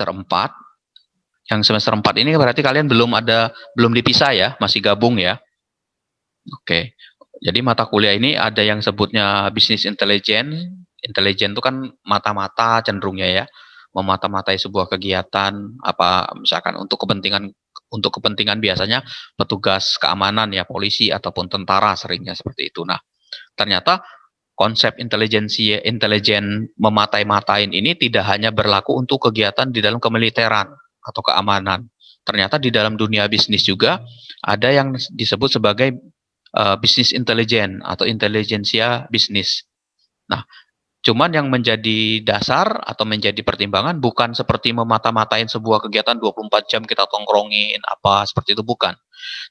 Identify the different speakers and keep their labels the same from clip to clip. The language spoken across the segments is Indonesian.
Speaker 1: semester 4. Yang semester 4 ini berarti kalian belum dipisah ya, masih gabung ya. Oke. Jadi mata kuliah ini ada yang sebutnya bisnis intelijen. Intelijen itu kan mata-mata cenderungnya ya, memata-matai sebuah kegiatan apa misalkan untuk kepentingan biasanya petugas keamanan ya, polisi ataupun tentara seringnya seperti itu. Nah, ternyata konsep intelijen mematai-matain ini tidak hanya berlaku untuk kegiatan di dalam kemiliteran atau keamanan. Ternyata di dalam dunia bisnis juga ada yang disebut sebagai bisnis intelijen atau intelijensia bisnis. Nah, cuman yang menjadi dasar atau menjadi pertimbangan bukan seperti memata-matain sebuah kegiatan 24 jam kita tongkrongin apa seperti itu, bukan.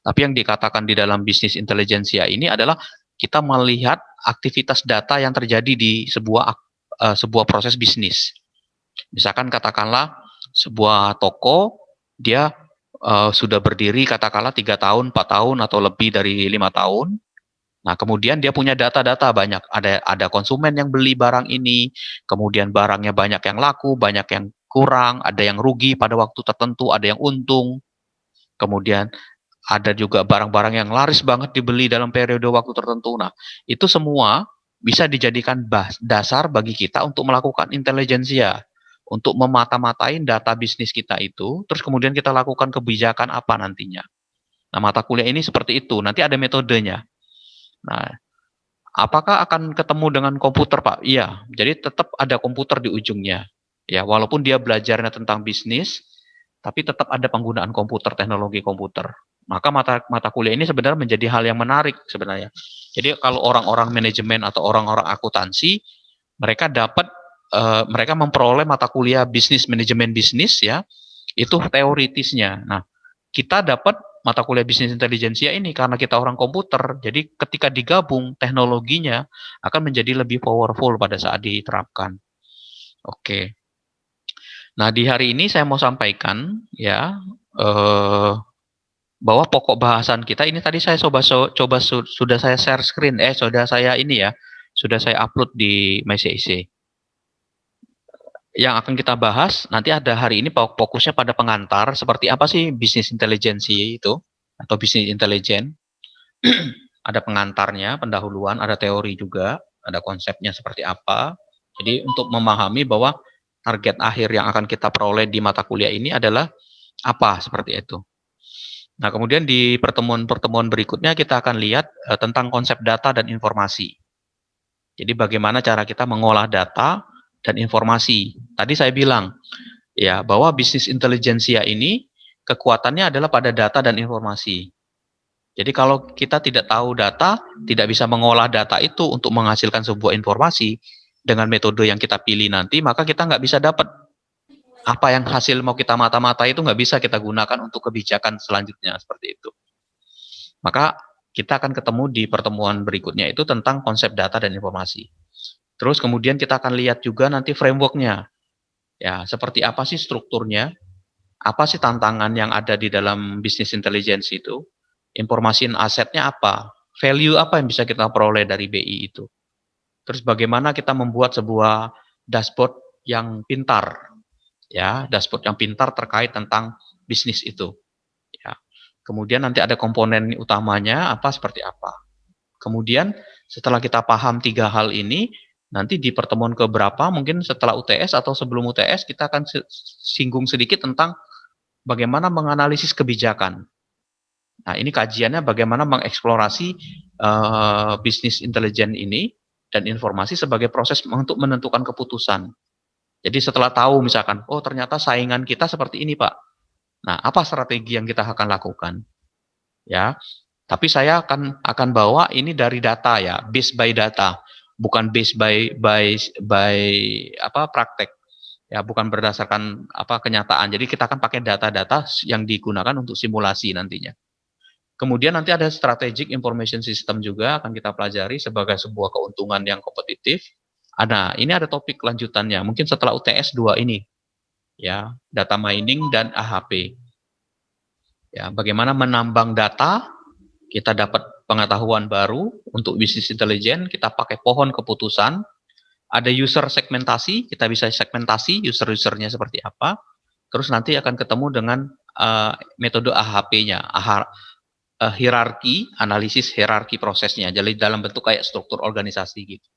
Speaker 1: Tapi yang dikatakan di dalam bisnis intelijensia ini adalah kita melihat aktivitas data yang terjadi di sebuah proses bisnis. Misalkan katakanlah sebuah toko dia sudah berdiri katakanlah 3 tahun, 4 tahun atau lebih dari 5 tahun. Nah, kemudian dia punya data-data banyak. Ada konsumen yang beli barang ini, kemudian barangnya banyak yang laku, banyak yang kurang, ada yang rugi pada waktu tertentu, ada yang untung. Kemudian ada juga barang-barang yang laris banget dibeli dalam periode waktu tertentu. Nah, itu semua bisa dijadikan dasar bagi kita untuk melakukan intelijensia, untuk memata-matain data bisnis kita itu, terus kemudian kita lakukan kebijakan apa nantinya. Nah, mata kuliah ini seperti itu, nanti ada metodenya. Nah, apakah akan ketemu dengan komputer, Pak? Iya, jadi tetap ada komputer di ujungnya. Ya, walaupun dia belajarnya tentang bisnis, tapi tetap ada penggunaan komputer, teknologi komputer. Maka mata kuliah ini sebenarnya menjadi hal yang menarik sebenarnya. Jadi kalau orang-orang manajemen atau orang-orang akuntansi, mereka memperoleh mata kuliah bisnis manajemen bisnis ya, itu teoritisnya. Nah, kita dapat mata kuliah bisnis intelijensia ini karena kita orang komputer. Jadi ketika digabung teknologinya akan menjadi lebih powerful pada saat diterapkan. Oke. Nah, di hari ini saya mau sampaikan ya bahwa pokok bahasan kita ini tadi saya sudah saya share screen sudah saya upload di MyCIC. Yang akan kita bahas nanti ada hari ini fokusnya pada pengantar seperti apa sih bisnis intelijensi itu atau bisnis intelijen. Ada pengantarnya, pendahuluan, ada teori juga, ada konsepnya seperti apa. Jadi untuk memahami bahwa target akhir yang akan kita peroleh di mata kuliah ini adalah apa seperti itu. Nah, kemudian di pertemuan-pertemuan berikutnya kita akan lihat tentang konsep data dan informasi. Jadi bagaimana cara kita mengolah data dan informasi. Tadi saya bilang ya bahwa bisnis intelijensia ini kekuatannya adalah pada data dan informasi. Jadi kalau kita tidak tahu data, tidak bisa mengolah data itu untuk menghasilkan sebuah informasi dengan metode yang kita pilih nanti, maka kita nggak bisa dapat apa yang hasil mau kita mata-mata itu nggak bisa kita gunakan untuk kebijakan selanjutnya seperti itu. Maka kita akan ketemu di pertemuan berikutnya itu tentang konsep data dan informasi. Terus kemudian kita akan lihat juga nanti frameworknya. Ya, seperti apa sih strukturnya? Apa sih tantangan yang ada di dalam bisnis intelligence itu? Informasi asetnya apa? Value apa yang bisa kita peroleh dari BI itu? Terus bagaimana kita membuat sebuah dashboard yang pintar? Ya, dashboard yang pintar terkait tentang bisnis itu. Ya. Kemudian nanti ada komponen utamanya apa seperti apa. Kemudian setelah kita paham 3 hal ini, nanti di pertemuan keberapa mungkin setelah UTS atau sebelum UTS kita akan singgung sedikit tentang bagaimana menganalisis kebijakan. Nah, ini kajiannya bagaimana mengeksplorasi bisnis intelijen ini dan informasi sebagai proses untuk menentukan keputusan. Jadi setelah tahu misalkan, oh ternyata saingan kita seperti ini, Pak. Nah, apa strategi yang kita akan lakukan? Ya, tapi saya akan bawa ini dari data ya, based by data, bukan based by praktek. Ya, bukan berdasarkan kenyataan. Jadi kita akan pakai data-data yang digunakan untuk simulasi nantinya. Kemudian nanti ada strategic information system juga akan kita pelajari sebagai sebuah keuntungan yang kompetitif. Nah, ini ada topik lanjutannya. Mungkin setelah UTS 2 ini. Ya, data mining dan AHP. Ya, bagaimana menambang data, kita dapat pengetahuan baru untuk bisnis intelijen, kita pakai pohon keputusan. Ada user segmentasi, kita bisa segmentasi user-usernya seperti apa. terus nanti akan ketemu dengan metode AHP-nya, hierarki, analisis hierarki prosesnya, jadi dalam bentuk kayak struktur organisasi gitu.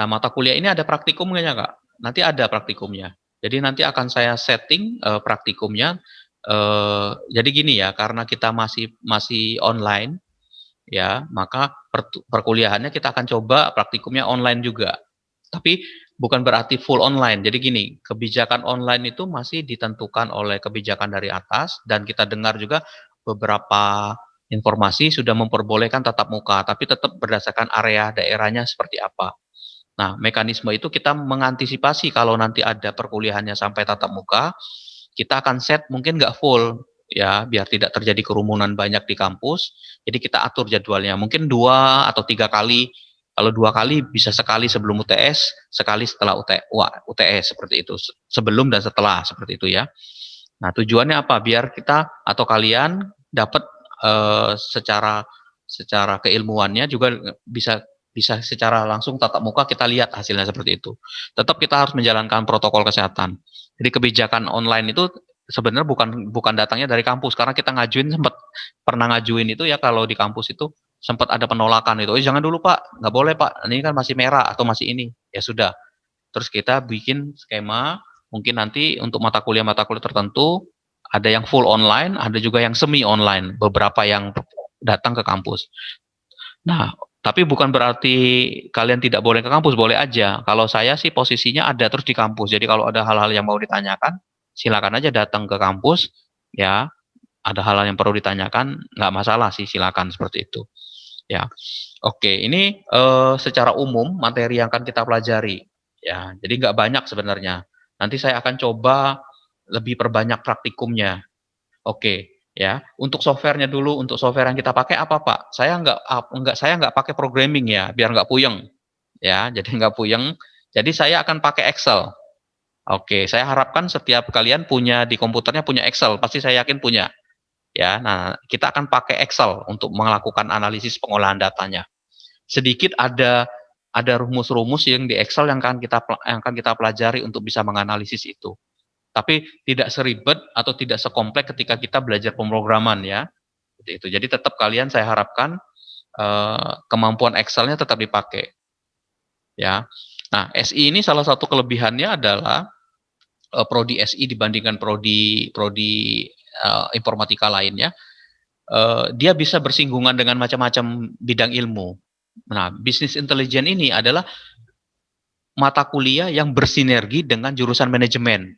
Speaker 1: Nah, mata kuliah ini ada praktikumnya, Kak. Nanti ada praktikumnya. Jadi nanti akan saya setting praktikumnya. Jadi gini ya, karena kita masih online, ya, maka perkuliahannya kita akan coba praktikumnya online juga. Tapi bukan berarti full online. Jadi gini, kebijakan online itu masih ditentukan oleh kebijakan dari atas, dan kita dengar juga beberapa informasi sudah memperbolehkan tatap muka, tapi tetap berdasarkan area daerahnya seperti apa. Nah, mekanisme itu kita mengantisipasi kalau nanti ada perkuliahannya sampai tatap muka, kita akan set mungkin nggak full, ya, biar tidak terjadi kerumunan banyak di kampus. Jadi kita atur jadwalnya, mungkin 2 atau 3 kali. Kalau 2 kali bisa sekali sebelum UTS, sekali setelah UTS seperti itu, sebelum dan setelah seperti itu ya. Nah, tujuannya apa? Biar kita atau kalian dapat secara keilmuannya juga bisa bisa secara langsung tatap muka kita lihat hasilnya seperti itu. Tetap kita harus menjalankan protokol kesehatan. Jadi kebijakan online itu sebenarnya bukan datangnya dari kampus, karena kita pernah ngajuin itu ya, kalau di kampus itu sempat ada penolakan itu. Oh, jangan dulu Pak, nggak boleh Pak, ini kan masih merah atau masih ini. Ya sudah. Terus kita bikin skema, mungkin nanti untuk mata kuliah tertentu ada yang full online, ada juga yang semi online, beberapa yang datang ke kampus. Nah, tapi bukan berarti kalian tidak boleh ke kampus, boleh aja. Kalau saya sih posisinya ada terus di kampus. Jadi kalau ada hal-hal yang mau ditanyakan, silakan aja datang ke kampus, ya. Ada hal-hal yang perlu ditanyakan, nggak masalah sih, silakan seperti itu. Ya, oke. Ini secara umum materi yang akan kita pelajari. Ya, jadi nggak banyak sebenarnya. Nanti saya akan coba lebih perbanyak praktikumnya. Oke, ya. Untuk softwarenya dulu, untuk software yang kita pakai apa, Pak? Saya nggak pakai programming ya, biar nggak puyeng. Ya, jadi nggak puyeng. Jadi saya akan pakai Excel. Oke, saya harapkan setiap kalian punya di komputernya punya Excel, pasti saya yakin punya. Ya, nah kita akan pakai Excel untuk melakukan analisis pengolahan datanya. Sedikit ada rumus-rumus yang di Excel yang akan kita pelajari untuk bisa menganalisis itu. Tapi tidak seribet atau tidak sekompleks ketika kita belajar pemrograman ya. Itu. Jadi tetap kalian saya harapkan kemampuan Excel-nya tetap dipakai. Ya. Nah, SI ini salah satu kelebihannya adalah prodi SI dibandingkan prodi informatika lainnya, dia bisa bersinggungan dengan macam-macam bidang ilmu. Nah, bisnis intelijen ini adalah mata kuliah yang bersinergi dengan jurusan manajemen.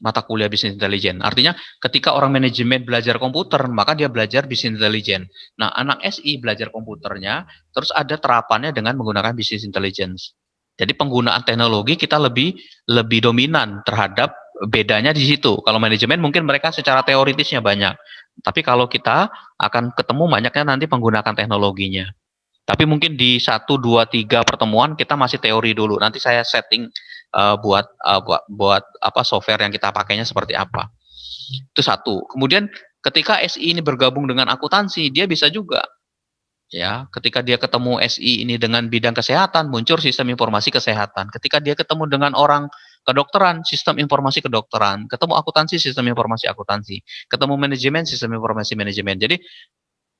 Speaker 1: Mata kuliah bisnis intelijen. Artinya ketika orang manajemen belajar komputer, maka dia belajar bisnis intelijen. Nah, anak SI belajar komputernya, terus ada terapannya dengan menggunakan bisnis intelligence. Jadi penggunaan teknologi kita lebih dominan terhadap bedanya di situ. Kalau manajemen mungkin mereka secara teoritisnya banyak. Tapi kalau kita akan ketemu banyaknya nanti penggunaan teknologinya. Tapi mungkin di 1, 2, 3 pertemuan kita masih teori dulu. Nanti saya setting buat apa software yang kita pakainya seperti apa. Itu satu. Kemudian ketika SI ini bergabung dengan akuntansi, dia bisa juga ya, ketika dia ketemu SI ini dengan bidang kesehatan, muncul sistem informasi kesehatan. Ketika dia ketemu dengan orang kedokteran, sistem informasi kedokteran. Ketemu akuntansi, sistem informasi akuntansi. Ketemu manajemen, sistem informasi manajemen. Jadi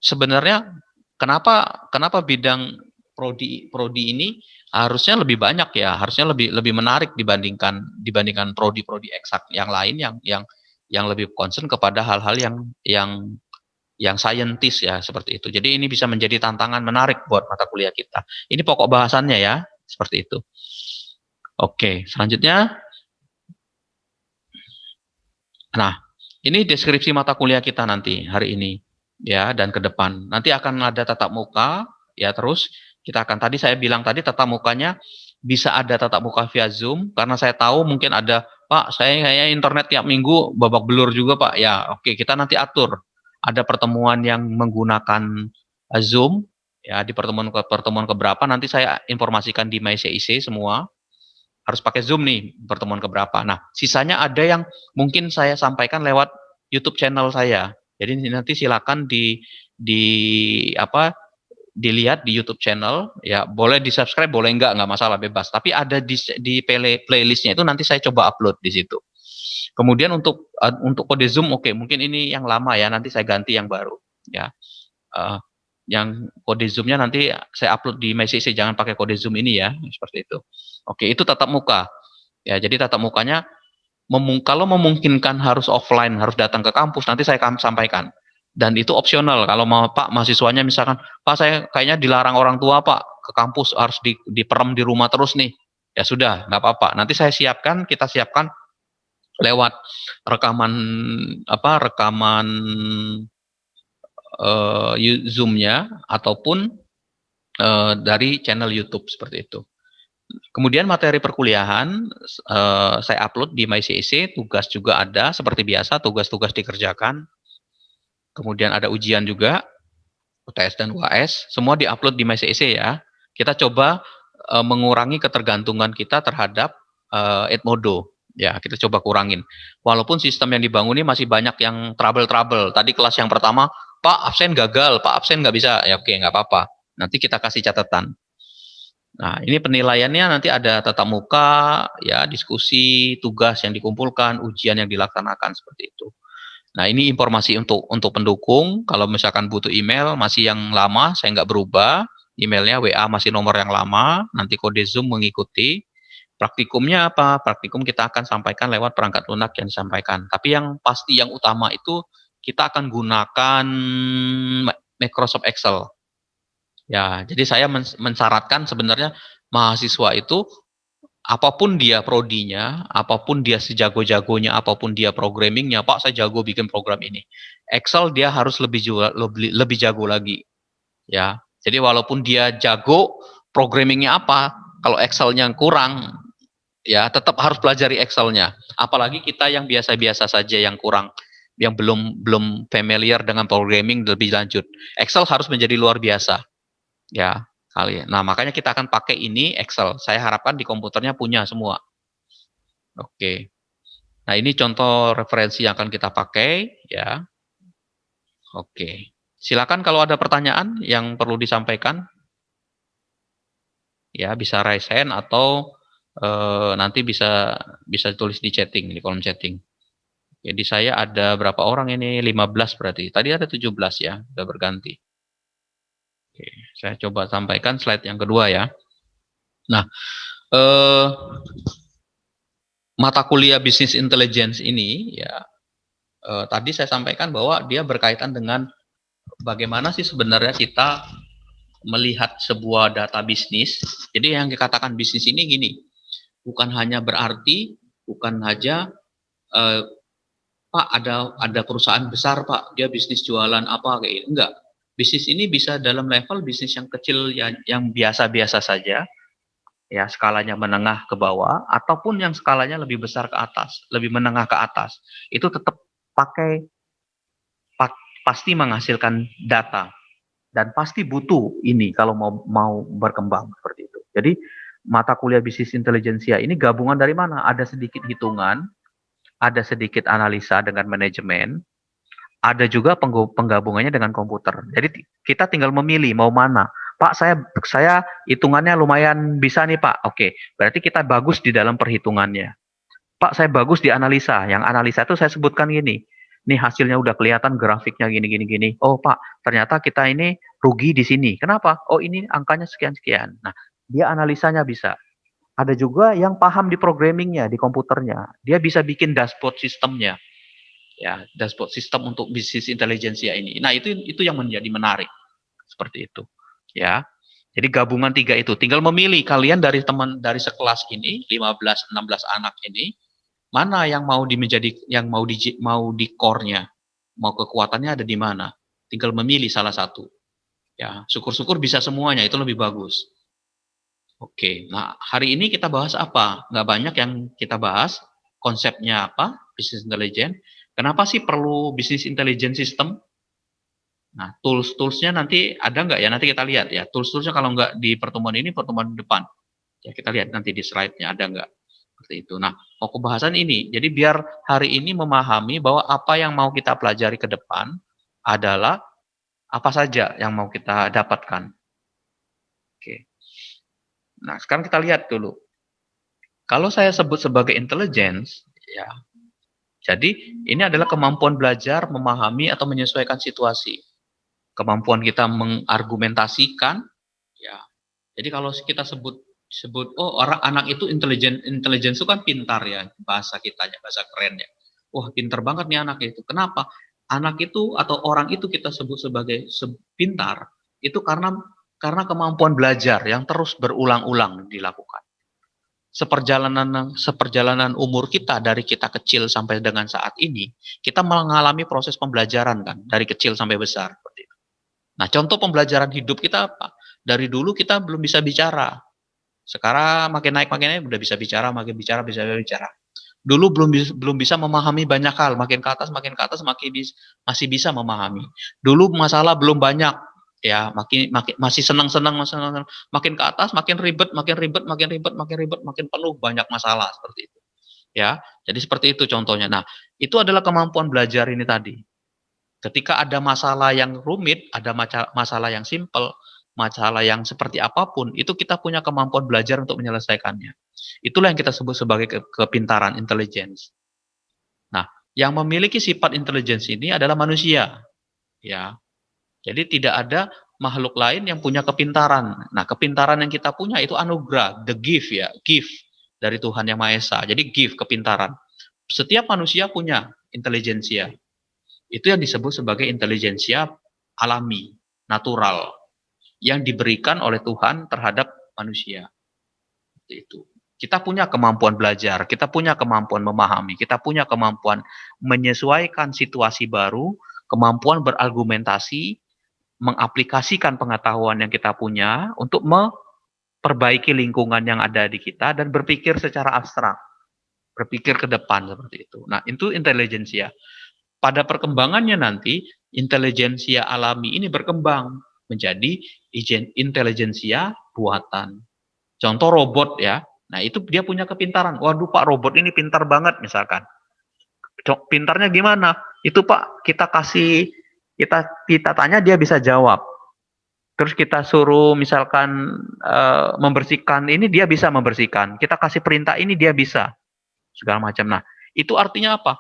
Speaker 1: sebenarnya kenapa bidang prodi ini harusnya lebih banyak ya, harusnya lebih menarik dibandingkan prodi-prodi eksak yang lain yang lebih concern kepada hal-hal yang saintis ya, seperti itu. Jadi ini bisa menjadi tantangan menarik buat mata kuliah kita. Ini pokok bahasannya ya, seperti itu. Oke, selanjutnya. Nah, ini deskripsi mata kuliah kita nanti hari ini ya, dan ke depan. Nanti akan ada tatap muka ya, terus kita akan tadi saya bilang tadi tatap mukanya bisa ada tatap muka via Zoom, karena saya tahu mungkin ada, Pak, saya kayaknya internet tiap minggu babak belur juga, Pak. Ya, oke, kita nanti atur. Ada pertemuan yang menggunakan Zoom ya, di pertemuan keberapa nanti saya informasikan di MyCIC semua. Harus pakai Zoom nih pertemuan keberapa. Nah, sisanya ada yang mungkin saya sampaikan lewat YouTube channel saya. Jadi nanti silakan di apa dilihat di YouTube channel ya, boleh di subscribe boleh enggak masalah, bebas. Tapi ada di playlistnya itu nanti saya coba upload di situ. Kemudian untuk kode Zoom, oke, mungkin ini yang lama ya, nanti saya ganti yang baru ya. Uh, yang kode Zoom-nya nanti saya upload di MyCC, jangan pakai kode Zoom ini ya, seperti itu. Oke, itu tatap muka. Ya, jadi tatap mukanya kalau memungkinkan harus offline, harus datang ke kampus, nanti saya akan sampaikan. Dan itu opsional. Kalau mau Pak mahasiswanya misalkan, Pak saya kayaknya dilarang orang tua Pak ke kampus, harus diperem di rumah terus nih. Ya sudah, nggak apa-apa. Nanti kita siapkan lewat rekaman rekaman Zoom-nya ataupun dari channel YouTube seperti itu. Kemudian materi perkuliahan saya upload di MyCEC, tugas juga ada seperti biasa, tugas-tugas dikerjakan. Kemudian ada ujian juga, UTS dan UAS, semua diupload di MyCEC ya. Kita coba mengurangi ketergantungan kita terhadap Edmodo. Ya, kita coba kurangin. Walaupun sistem yang dibangun ini masih banyak yang trouble-trouble. Tadi kelas yang pertama, Pak absen gagal, Pak absen nggak bisa. Ya oke, nggak apa-apa. Nanti kita kasih catatan. Nah, ini penilaiannya nanti ada tatap muka, ya, diskusi, tugas yang dikumpulkan, ujian yang dilaksanakan seperti itu. Nah, ini informasi untuk pendukung. Kalau misalkan butuh email masih yang lama, saya nggak berubah. Emailnya WA masih nomor yang lama. Nanti kode Zoom mengikuti. Praktikumnya apa? Praktikum kita akan sampaikan lewat perangkat lunak yang disampaikan. Tapi yang pasti yang utama itu kita akan gunakan Microsoft Excel. Ya, jadi saya mensyaratkan sebenarnya mahasiswa itu apapun dia prodinya, apapun dia sejago-jagonya, apapun dia programmingnya, Pak saya jago bikin program ini. Excel dia harus lebih jago lagi. Ya, jadi walaupun dia jago programmingnya apa, kalau Excelnya kurang, ya tetap harus pelajari Excelnya. Apalagi kita yang biasa-biasa saja yang kurang, yang belum familiar dengan programming lebih lanjut. Excel harus menjadi luar biasa. Ya, kali. Nah, makanya kita akan pakai ini Excel. Saya harapkan di komputernya punya semua. Oke. Nah, ini contoh referensi yang akan kita pakai ya. Oke. Silakan kalau ada pertanyaan yang perlu disampaikan. Ya, bisa raise hand atau nanti bisa tulis di chatting, di kolom chatting. Jadi saya ada berapa orang ini? 15 berarti. Tadi ada 17 ya, sudah berganti. Oke, saya coba sampaikan slide yang kedua ya. Nah, mata kuliah bisnis intelligence ini ya tadi saya sampaikan bahwa dia berkaitan dengan bagaimana sih sebenarnya kita melihat sebuah data bisnis. Jadi yang dikatakan bisnis ini gini, bukan hanya berarti bukan saja Pak ada perusahaan besar Pak, dia bisnis jualan apa kayak gitu. Enggak. Bisnis ini bisa dalam level bisnis yang kecil yang biasa-biasa saja, ya skalanya menengah ke bawah, ataupun yang skalanya lebih besar ke atas, lebih menengah ke atas. Itu tetap pakai pasti menghasilkan data dan pasti butuh ini kalau mau berkembang seperti itu. Jadi mata kuliah bisnis intelijensia ini gabungan dari mana? Ada sedikit hitungan, ada sedikit analisa dengan manajemen, ada juga penggabungannya dengan komputer. Jadi kita tinggal memilih mau mana. Pak, saya hitungannya lumayan bisa nih Pak. Oke, berarti kita bagus di dalam perhitungannya. Pak, saya bagus di analisa. Yang analisa itu saya sebutkan gini. Nih hasilnya udah kelihatan grafiknya gini. Oh Pak, ternyata kita ini rugi di sini. Kenapa? Oh ini angkanya sekian-sekian. Nah, dia analisanya bisa. Ada juga yang paham di programmingnya, di komputernya. Dia bisa bikin dashboard sistemnya. Ya, dashboard sistem untuk bisnis intelijensia ini. Nah, itu yang menjadi menarik. Seperti itu. Ya. Jadi gabungan tiga itu. Tinggal memilih kalian dari sekelas ini, 15-16 anak ini, mana yang mau mau di core-nya, mau kekuatannya ada di mana. Tinggal memilih salah satu. Ya, syukur-syukur bisa semuanya, itu lebih bagus. Oke, nah hari ini kita bahas apa? Nggak banyak yang kita bahas. Konsepnya apa? Business intelligence. Kenapa sih perlu business intelligence system? Nah, tools-toolsnya nanti ada nggak ya? Nanti kita lihat ya. Tools-toolsnya kalau nggak di pertemuan ini, pertemuan depan. Ya, kita lihat nanti di slide-nya ada nggak. Seperti itu. Nah, pokok bahasan ini. Jadi biar hari ini memahami bahwa apa yang mau kita pelajari ke depan adalah apa saja yang mau kita dapatkan. Oke. Nah, sekarang kita lihat dulu. Kalau saya sebut sebagai intelligence, ya, Jadi ini adalah kemampuan belajar, memahami atau menyesuaikan situasi. Kemampuan kita mengargumentasikan, ya. Jadi kalau kita sebut oh orang anak itu intelijen itu kan pintar ya, bahasa kitanya, bahasa keren ya. Wah, pintar banget nih anak itu. Kenapa? Anak itu atau orang itu kita sebut sebagai pintar itu karena kemampuan belajar yang terus berulang-ulang dilakukan. Seperjalanan umur kita dari kita kecil sampai dengan saat ini, kita mengalami proses pembelajaran kan dari kecil sampai besar seperti itu. Nah, contoh pembelajaran hidup kita apa? Dari dulu kita belum bisa bicara. Sekarang makin naik udah bisa bicara, makin bicara bisa bicara. Dulu belum bisa memahami banyak hal, makin ke atas masih bisa memahami. Dulu masalah belum banyak, ya masih senang-senang, makin ke atas makin ribet, makin penuh banyak masalah seperti itu. Ya, jadi seperti itu contohnya. Nah, itu adalah kemampuan belajar ini tadi. Ketika ada masalah yang rumit, ada masalah yang simpel, masalah yang seperti apapun, itu kita punya kemampuan belajar untuk menyelesaikannya. Itulah yang kita sebut sebagai kepintaran, intelligence. Nah, yang memiliki sifat intelligence ini adalah manusia, ya. Jadi tidak ada makhluk lain yang punya kepintaran. Nah, kepintaran yang kita punya itu anugerah, the gift ya, gift dari Tuhan Yang Maha Esa. Jadi gift kepintaran. Setiap manusia punya intelijensia. Itu yang disebut sebagai intelijensia alami, natural, yang diberikan oleh Tuhan terhadap manusia. Itu. Kita punya kemampuan belajar, kita punya kemampuan memahami, kita punya kemampuan menyesuaikan situasi baru, kemampuan berargumentasi, mengaplikasikan pengetahuan yang kita punya untuk memperbaiki lingkungan yang ada di kita dan berpikir secara abstrak, berpikir ke depan seperti itu. Nah, itu intelijensia. Pada perkembangannya nanti, intelijensia alami ini berkembang menjadi intelijensia buatan. Contoh robot ya. Nah, itu dia punya kepintaran. Waduh, Pak, robot ini pintar banget misalkan. Pintarnya gimana? Itu Pak, kita tanya dia bisa jawab. Terus kita suruh misalkan membersihkan ini dia bisa membersihkan. Kita kasih perintah ini dia bisa. Segala macam. Nah, itu artinya apa?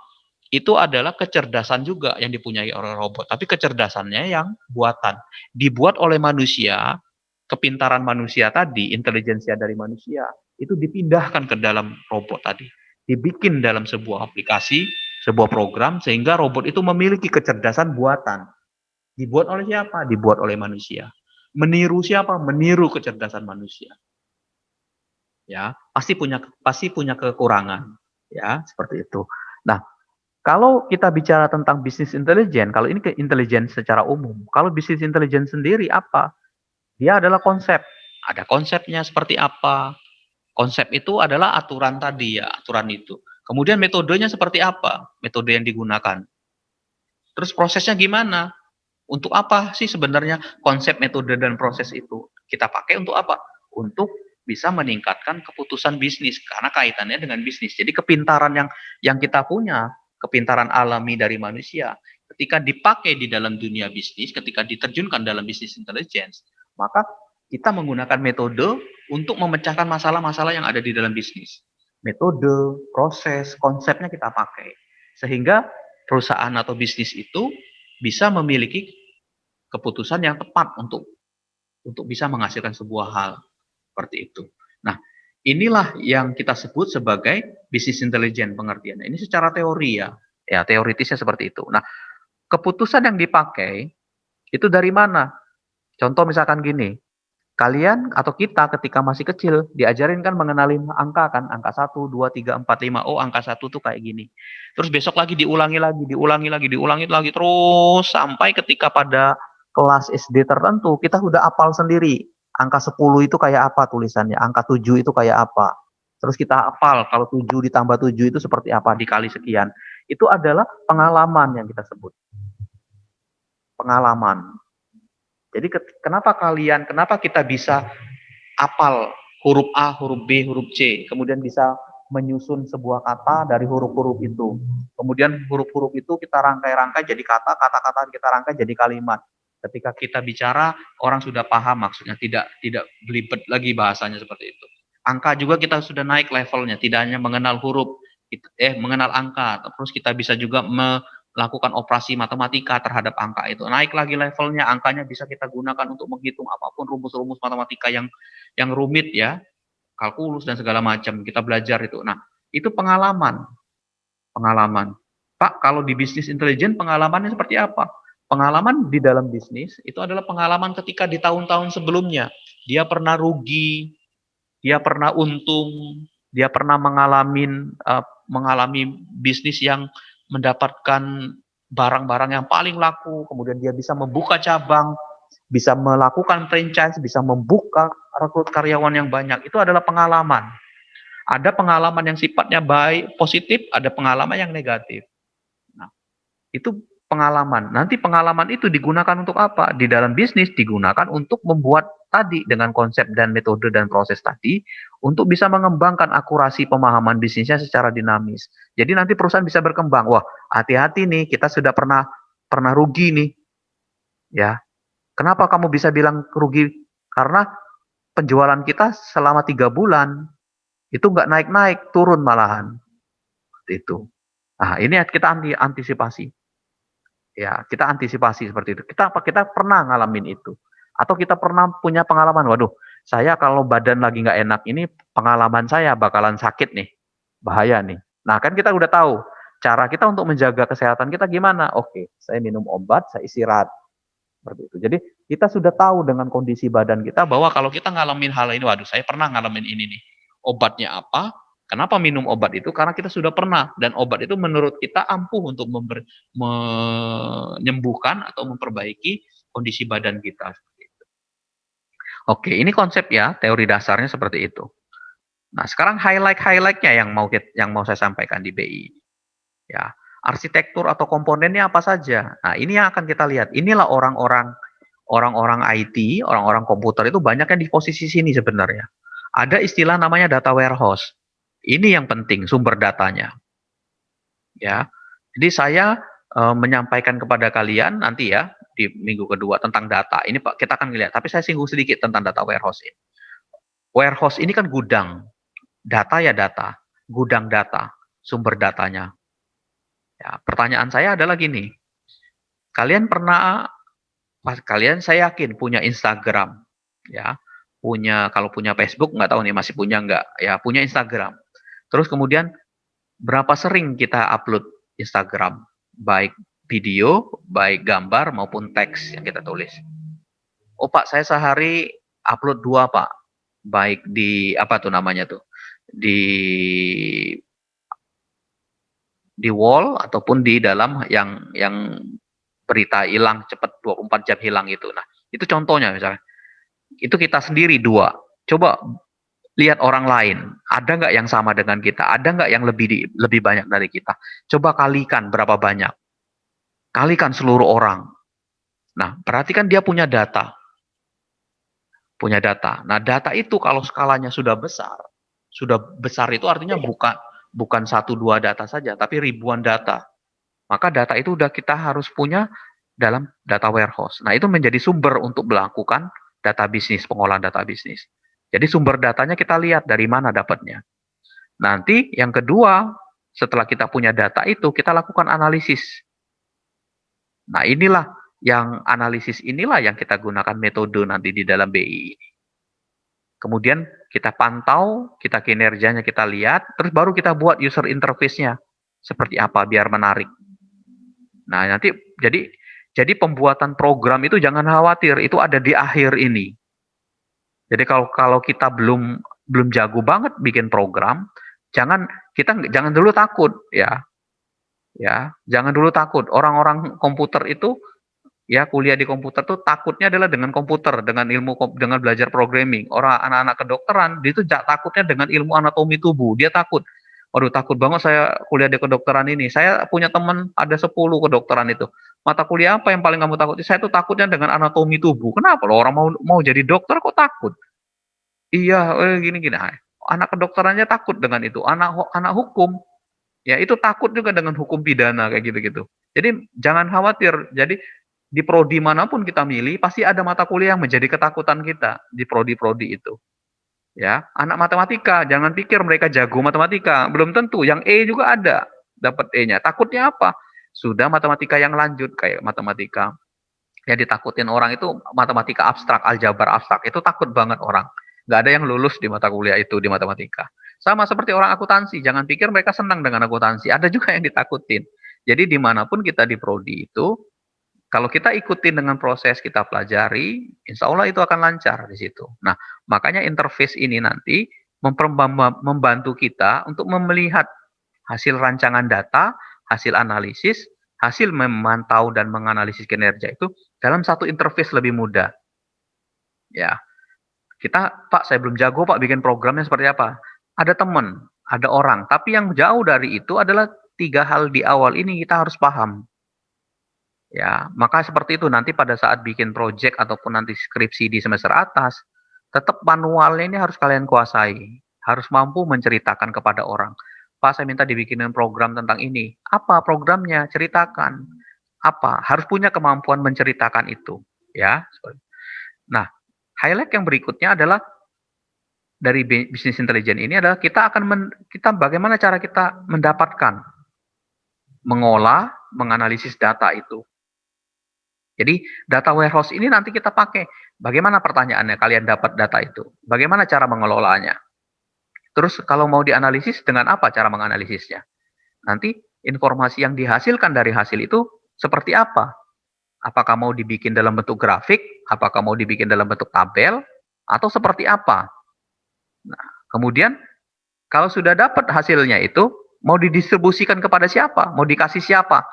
Speaker 1: Itu adalah kecerdasan juga yang dipunyai oleh robot. Tapi kecerdasannya yang buatan. Dibuat oleh manusia, kepintaran manusia tadi, intelijensia dari manusia, itu dipindahkan ke dalam robot tadi. Dibikin dalam sebuah aplikasi, sebuah program, sehingga robot itu memiliki kecerdasan buatan. Dibuat oleh siapa? Dibuat oleh manusia. Meniru siapa? Meniru kecerdasan manusia. Ya, pasti punya kekurangan. Ya, seperti itu. Nah, kalau kita bicara tentang bisnis intelijen, kalau ini ke intelijen secara umum. Kalau bisnis intelijen sendiri apa? Dia adalah konsep. Ada konsepnya seperti apa? Konsep itu adalah aturan tadi ya, aturan itu. Kemudian metodenya seperti apa? Metode yang digunakan. Terus prosesnya gimana? Untuk apa sih sebenarnya konsep, metode, dan proses itu? Kita pakai untuk apa? Untuk bisa meningkatkan keputusan bisnis karena kaitannya dengan bisnis. Jadi kepintaran yang kita punya, kepintaran alami dari manusia, ketika dipakai di dalam dunia bisnis, ketika diterjunkan dalam bisnis intelligence, maka kita menggunakan metode untuk memecahkan masalah-masalah yang ada di dalam bisnis. Metode, proses, konsepnya kita pakai. Sehingga perusahaan atau bisnis itu bisa memiliki keputusan yang tepat untuk bisa menghasilkan sebuah hal seperti itu. Nah, inilah yang kita sebut sebagai bisnis intelijen pengertiannya. Ini secara teori ya, teoritisnya seperti itu. Nah, keputusan yang dipakai itu dari mana? Contoh misalkan gini, kalian atau kita ketika masih kecil diajarin kan mengenali angka kan, angka 1, 2, 3, 4, 5, oh angka 1 tuh kayak gini. Terus besok lagi diulangi lagi terus sampai ketika pada kelas SD tertentu kita sudah hafal sendiri. Angka 10 itu kayak apa tulisannya, angka 7 itu kayak apa. Terus kita hafal kalau 7 ditambah 7 itu seperti apa dikali sekian. Itu adalah pengalaman yang kita sebut. Pengalaman. Jadi kenapa kita bisa hafal huruf A, huruf B, huruf C, kemudian bisa menyusun sebuah kata dari huruf-huruf itu. Kemudian huruf-huruf itu kita rangkai-rangkai jadi kata, kata-kata kita rangkai jadi kalimat. Ketika kita bicara, orang sudah paham maksudnya, tidak belibet lagi bahasanya seperti itu. Angka juga kita sudah naik levelnya, tidak hanya mengenal huruf, mengenal angka, terus kita bisa juga melakukan operasi matematika terhadap angka itu. Naik lagi levelnya, angkanya bisa kita gunakan untuk menghitung apapun rumus-rumus matematika yang rumit ya, kalkulus dan segala macam. Kita belajar itu. Nah, itu pengalaman. Pengalaman. Pak, kalau di bisnis intelijen pengalamannya seperti apa? Pengalaman di dalam bisnis itu adalah pengalaman ketika di tahun-tahun sebelumnya. Dia pernah rugi, dia pernah untung, dia pernah mengalami bisnis yang mendapatkan barang-barang yang paling laku, kemudian dia bisa membuka cabang, bisa melakukan franchise, bisa membuka rekrut karyawan yang banyak. Itu adalah pengalaman. Ada pengalaman yang sifatnya baik, positif, ada pengalaman yang negatif. Nah, itu pengalaman. Nanti pengalaman itu digunakan untuk apa? Di dalam bisnis digunakan untuk membuat tadi dengan konsep dan metode dan proses tadi untuk bisa mengembangkan akurasi pemahaman bisnisnya secara dinamis. Jadi nanti perusahaan bisa berkembang. Wah, hati-hati nih, kita sudah pernah rugi nih. Ya. Kenapa kamu bisa bilang rugi? Karena penjualan kita selama 3 bulan itu nggak naik-naik, turun malahan. Itu. Nah, ini kita antisipasi. Ya, kita antisipasi seperti itu. Kita pernah ngalamin itu. Atau kita pernah punya pengalaman, waduh, saya kalau badan lagi nggak enak ini pengalaman saya bakalan sakit nih. Bahaya nih. Nah, kan kita udah tahu cara kita untuk menjaga kesehatan kita gimana. Oke, saya minum obat, saya istirahat. Seperti itu. Jadi kita sudah tahu dengan kondisi badan kita bahwa kalau kita ngalamin hal ini, waduh, saya pernah ngalamin ini nih. Obatnya apa? Kenapa minum obat itu? Karena kita sudah pernah, dan obat itu menurut kita ampuh untuk menyembuhkan atau memperbaiki kondisi badan kita. Oke, ini konsep ya, teori dasarnya seperti itu. Nah, sekarang highlight-nya yang mau saya sampaikan di BI. Ya, arsitektur atau komponennya apa saja. Nah, ini yang akan kita lihat. Inilah orang-orang IT, orang-orang komputer itu banyak yang di posisi sini sebenarnya. Ada istilah namanya data warehouse. Ini yang penting, sumber datanya. Ya. Jadi saya menyampaikan kepada kalian nanti ya di minggu kedua tentang data. Ini Pak, kita akan lihat, tapi saya singgung sedikit tentang data warehouse ini. Warehouse ini kan gudang. Data ya data, gudang data, sumber datanya. Ya, pertanyaan saya adalah gini. Kalian saya yakin punya Instagram, ya. Kalau punya Facebook nggak tahu nih masih punya nggak, ya punya Instagram. Terus kemudian berapa sering kita upload Instagram, baik video, baik gambar maupun teks yang kita tulis. Oh Pak, saya sehari upload 2 Pak, baik di apa tuh namanya tuh, di wall ataupun di dalam yang berita hilang cepat 24 jam hilang itu. Nah, itu contohnya misalnya. Itu kita sendiri 2. Coba lihat orang lain, ada nggak yang sama dengan kita? Ada nggak yang lebih banyak dari kita? Coba kalikan berapa banyak. Kalikan seluruh orang. Nah, berarti kan dia punya data. Punya data. Nah, data itu kalau skalanya sudah besar itu artinya bukan 1-2 data saja, tapi ribuan data. Maka data itu udah kita harus punya dalam data warehouse. Nah, itu menjadi sumber untuk melakukan data bisnis, pengolahan data bisnis. Jadi sumber datanya kita lihat dari mana dapatnya. Nanti yang kedua, setelah kita punya data itu, kita lakukan analisis. Nah, analisis inilah yang kita gunakan metode nanti di dalam BI. Kemudian kita pantau, kita kinerjanya kita lihat, terus baru kita buat user interface-nya seperti apa biar menarik. Nah, nanti jadi pembuatan program itu jangan khawatir, itu ada di akhir ini. Jadi kalau kita belum jago banget bikin program, jangan dulu takut ya. Ya, jangan dulu takut. Orang-orang komputer itu ya kuliah di komputer tuh takutnya adalah dengan komputer, dengan belajar programming. Orang anak-anak kedokteran itu takutnya dengan ilmu anatomi tubuh. Dia takut. Waduh, takut banget saya kuliah di kedokteran ini. Saya punya teman ada 10 kedokteran itu. Mata kuliah apa yang paling kamu takuti? Saya tuh takutnya dengan anatomi tubuh. Kenapa loh orang mau jadi dokter kok takut? Iya, gini-gini. Anak kedokterannya takut dengan itu. Anak hukum, ya itu takut juga dengan hukum pidana kayak gitu-gitu. Jadi jangan khawatir. Jadi di prodi manapun kita milih, pasti ada mata kuliah yang menjadi ketakutan kita di prodi-prodi itu. Ya, anak matematika, jangan pikir mereka jago matematika, belum tentu. Yang E juga ada, dapat E-nya. Takutnya apa? Sudah matematika yang lanjut kayak matematika. Yang ditakutin orang itu matematika abstrak, aljabar abstrak. Itu takut banget orang. Nggak ada yang lulus di mata kuliah itu di matematika. Sama seperti orang akuntansi, jangan pikir mereka senang dengan akuntansi. Ada juga yang ditakutin. Jadi dimanapun kita di prodi itu, kalau kita ikutin dengan proses kita pelajari, insya Allah itu akan lancar di situ. Nah, makanya interface ini nanti membantu kita untuk melihat hasil rancangan data, hasil analisis, hasil memantau dan menganalisis kinerja itu dalam satu interface lebih mudah. Ya, kita, Pak, saya belum jago, Pak, bikin programnya seperti apa. Ada teman, ada orang, tapi yang jauh dari itu adalah 3 hal di awal ini kita harus paham. Ya, maka seperti itu nanti pada saat bikin project ataupun nanti skripsi di semester atas, tetap manualnya ini harus kalian kuasai. Harus mampu menceritakan kepada orang. Pak, saya minta dibikinin program tentang ini. Apa programnya? Ceritakan. Apa? Harus punya kemampuan menceritakan itu. Ya. Nah, highlight yang berikutnya adalah dari bisnis intelijen ini adalah kita akan kita bagaimana cara kita mendapatkan, mengolah, menganalisis data itu. Jadi data warehouse ini nanti kita pakai. Bagaimana pertanyaannya kalian dapat data itu? Bagaimana cara mengelolanya? Terus kalau mau dianalisis dengan apa cara menganalisisnya? Nanti informasi yang dihasilkan dari hasil itu seperti apa? Apakah mau dibikin dalam bentuk grafik? Apakah mau dibikin dalam bentuk tabel? Atau seperti apa? Nah, kemudian kalau sudah dapat hasilnya itu, mau didistribusikan kepada siapa? Mau dikasih siapa?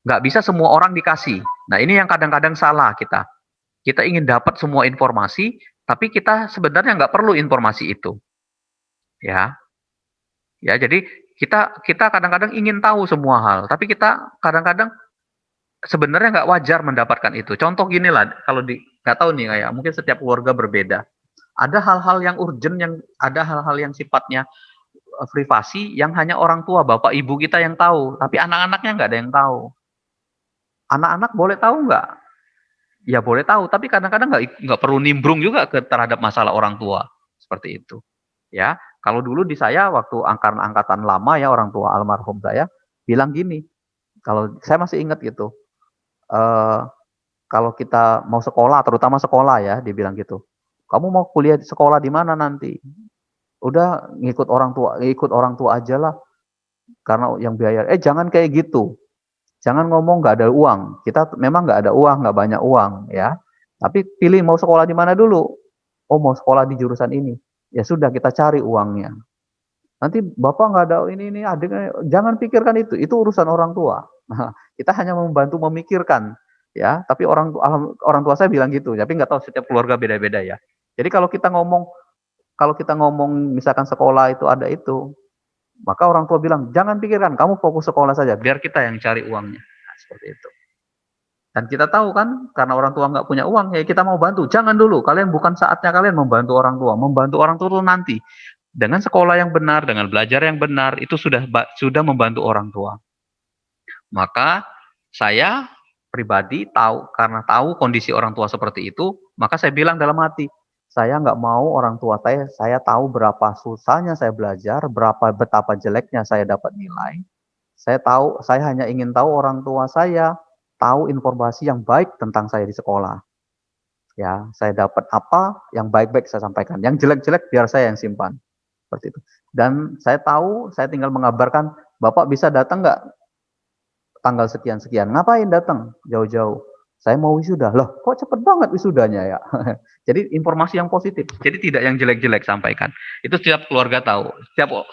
Speaker 1: Nggak bisa semua orang dikasih. Nah, ini yang kadang-kadang salah kita. Kita ingin dapat semua informasi, tapi kita sebenarnya nggak perlu informasi itu. Ya, ya. Jadi kita kadang-kadang ingin tahu semua hal, tapi kita kadang-kadang sebenarnya nggak wajar mendapatkan itu. Contoh gini lah, kalau nggak tahu nih kayak mungkin setiap keluarga berbeda. Ada hal-hal yang urgent, yang ada hal-hal yang sifatnya privasi yang hanya orang tua, bapak ibu kita yang tahu, tapi anak-anaknya nggak ada yang tahu. Anak-anak boleh tahu nggak? Ya boleh tahu, tapi kadang-kadang nggak perlu nimbrung juga terhadap masalah orang tua seperti itu. Ya, kalau dulu di saya waktu angkatan lama ya orang tua almarhum saya bilang gini, kalau saya masih ingat gitu, eh, kalau kita mau sekolah, terutama sekolah ya, dibilang gitu, kamu mau kuliah di sekolah di mana nanti? Udah ngikut orang tua aja lah, karena yang biaya. Jangan kayak gitu. Jangan ngomong nggak ada uang. Kita memang nggak ada uang, nggak banyak uang ya. Tapi pilih mau sekolah di mana dulu. Oh mau sekolah di jurusan ini. Ya sudah kita cari uangnya. Nanti bapak nggak ada ini adik. Jangan pikirkan itu urusan orang tua. Nah, kita hanya membantu memikirkan ya. Tapi orang tua saya bilang gitu. Tapi nggak tahu setiap keluarga beda-beda ya. Jadi kalau kita ngomong misalkan sekolah itu ada itu, maka orang tua bilang, jangan pikirkan, kamu fokus sekolah saja, biar kita yang cari uangnya. Nah, seperti itu. Dan kita tahu kan, karena orang tua nggak punya uang, ya kita mau bantu. Jangan dulu, kalian bukan saatnya kalian membantu orang tua. Membantu orang tua itu nanti. Dengan sekolah yang benar, dengan belajar yang benar, itu sudah membantu orang tua. Maka saya pribadi tahu, karena tahu kondisi orang tua seperti itu, maka saya bilang dalam hati, saya nggak mau orang tua saya tahu berapa susahnya saya belajar, betapa jeleknya saya dapat nilai. Saya hanya ingin tahu orang tua saya tahu informasi yang baik tentang saya di sekolah. Ya, saya dapat apa yang baik-baik saya sampaikan, yang jelek-jelek biar saya yang simpan. Seperti itu. Dan saya tahu, saya tinggal mengabarkan, Bapak bisa datang nggak tanggal sekian-sekian? Ngapain datang jauh-jauh? Saya mau wisuda. Loh, kok cepet banget wisudanya ya? Jadi informasi yang positif. Jadi tidak yang jelek-jelek sampaikan. Itu setiap keluarga tahu.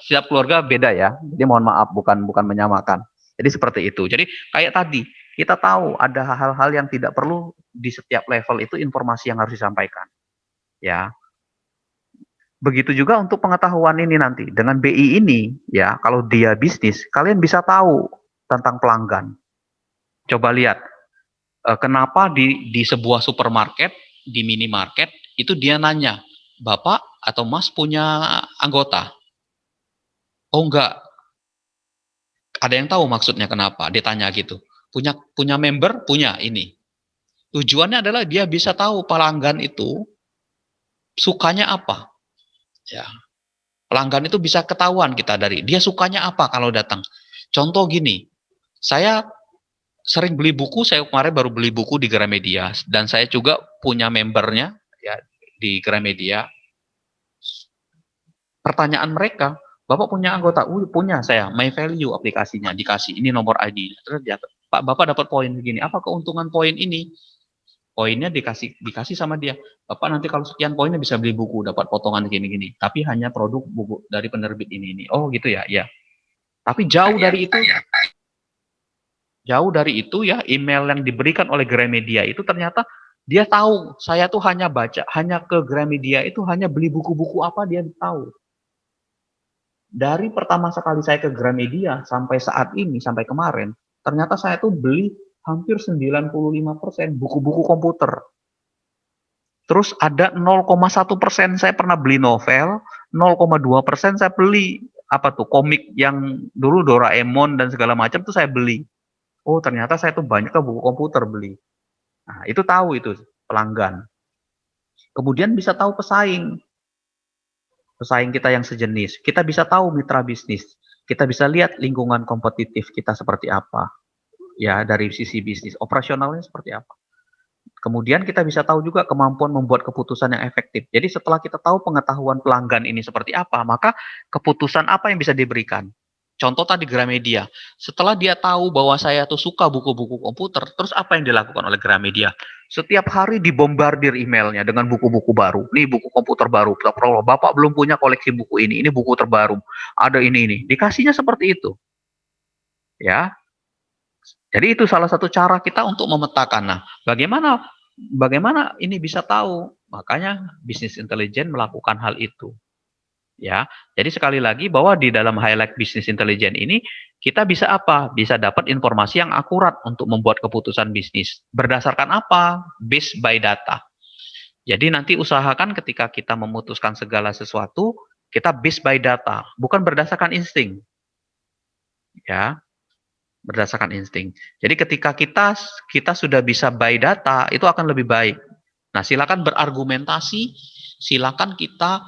Speaker 1: Setiap keluarga beda ya. Jadi mohon maaf bukan menyamakan. Jadi seperti itu. Jadi kayak tadi, kita tahu ada hal-hal yang tidak perlu di setiap level itu informasi yang harus disampaikan. Ya. Begitu juga untuk pengetahuan ini nanti. Dengan BI ini, ya, kalau dia bisnis, kalian bisa tahu tentang pelanggan. Coba lihat, kenapa di sebuah supermarket, di minimarket, itu dia nanya, Bapak atau Mas punya anggota? Oh enggak, ada yang tahu maksudnya kenapa? Dia tanya gitu. Punya member? Punya ini. Tujuannya adalah dia bisa tahu pelanggan itu sukanya apa. Ya, pelanggan itu bisa ketahuan kita dari dia sukanya apa kalau datang. Contoh gini, saya sering beli buku, saya kemarin baru beli buku di Gramedia dan saya juga punya membernya ya di Gramedia. Pertanyaan mereka, Bapak punya anggota? Punya saya, My Value aplikasinya dikasih, ini nomor ID. Terus dia, Pak, Bapak dapat poin begini. Apa keuntungan poin ini? Poinnya dikasih sama dia. Bapak nanti kalau sekian poinnya bisa beli buku, dapat potongan gini-gini. Tapi hanya produk buku dari penerbit ini. Oh gitu ya, ya. Tapi jauh dari itu ya, email yang diberikan oleh Gramedia itu ternyata dia tahu saya tuh hanya ke Gramedia itu hanya beli buku-buku apa dia tahu. Dari pertama sekali saya ke Gramedia sampai saat ini, sampai kemarin, ternyata saya tuh beli hampir 95% buku-buku komputer. Terus ada 0,1% saya pernah beli novel, 0,2% saya beli apa tuh komik yang dulu Doraemon dan segala macam tuh saya beli. Oh ternyata saya tuh banyak ke buku komputer beli. Nah itu tahu itu pelanggan. Kemudian bisa tahu pesaing kita yang sejenis. Kita bisa tahu mitra bisnis. Kita bisa lihat lingkungan kompetitif kita seperti apa. Ya dari sisi bisnis operasionalnya seperti apa. Kemudian kita bisa tahu juga kemampuan membuat keputusan yang efektif. Jadi setelah kita tahu pengetahuan pelanggan ini seperti apa, maka keputusan apa yang bisa diberikan. Contoh tadi Gramedia. Setelah dia tahu bahwa saya tuh suka buku-buku komputer, terus apa yang dilakukan oleh Gramedia? Setiap hari dibombardir emailnya dengan buku-buku baru. Nih buku komputer baru. Bapak belum punya koleksi buku ini buku terbaru. Ada ini. Dikasihnya seperti itu. Ya, jadi itu salah satu cara kita untuk memetakan. Nah, bagaimana ini bisa tahu? Makanya bisnis intelijen melakukan hal itu. Ya. Jadi sekali lagi bahwa di dalam highlight bisnis intelijen ini kita bisa apa? Bisa dapat informasi yang akurat untuk membuat keputusan bisnis. Berdasarkan apa? Based by data. Jadi nanti usahakan ketika kita memutuskan segala sesuatu, kita based by data, bukan berdasarkan insting. Ya, berdasarkan insting. Jadi ketika kita sudah bisa by data, itu akan lebih baik. Nah, silakan berargumentasi, silakan kita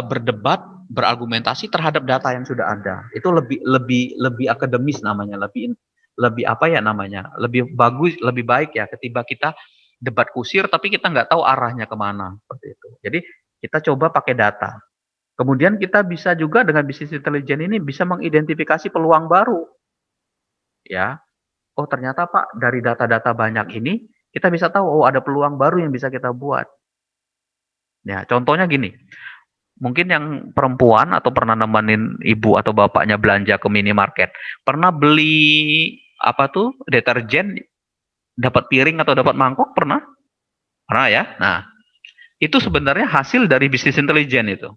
Speaker 1: berdebat, berargumentasi terhadap data yang sudah ada. Itu lebih akademis namanya, lebih apa ya namanya, lebih bagus, lebih baik ya ketimbang kita debat kusir tapi kita nggak tahu arahnya kemana seperti itu. Jadi kita coba pakai data. Kemudian kita bisa juga dengan bisnis intelijen ini bisa mengidentifikasi peluang baru. Ya, oh ternyata Pak dari data-data banyak ini kita bisa tahu oh ada peluang baru yang bisa kita buat. Ya, contohnya gini. Mungkin yang perempuan atau pernah nemenin ibu atau bapaknya belanja ke minimarket, pernah beli apa tuh deterjen dapat piring atau dapat mangkok pernah? Pernah ya? Nah, itu sebenarnya hasil dari bisnis intelijen itu.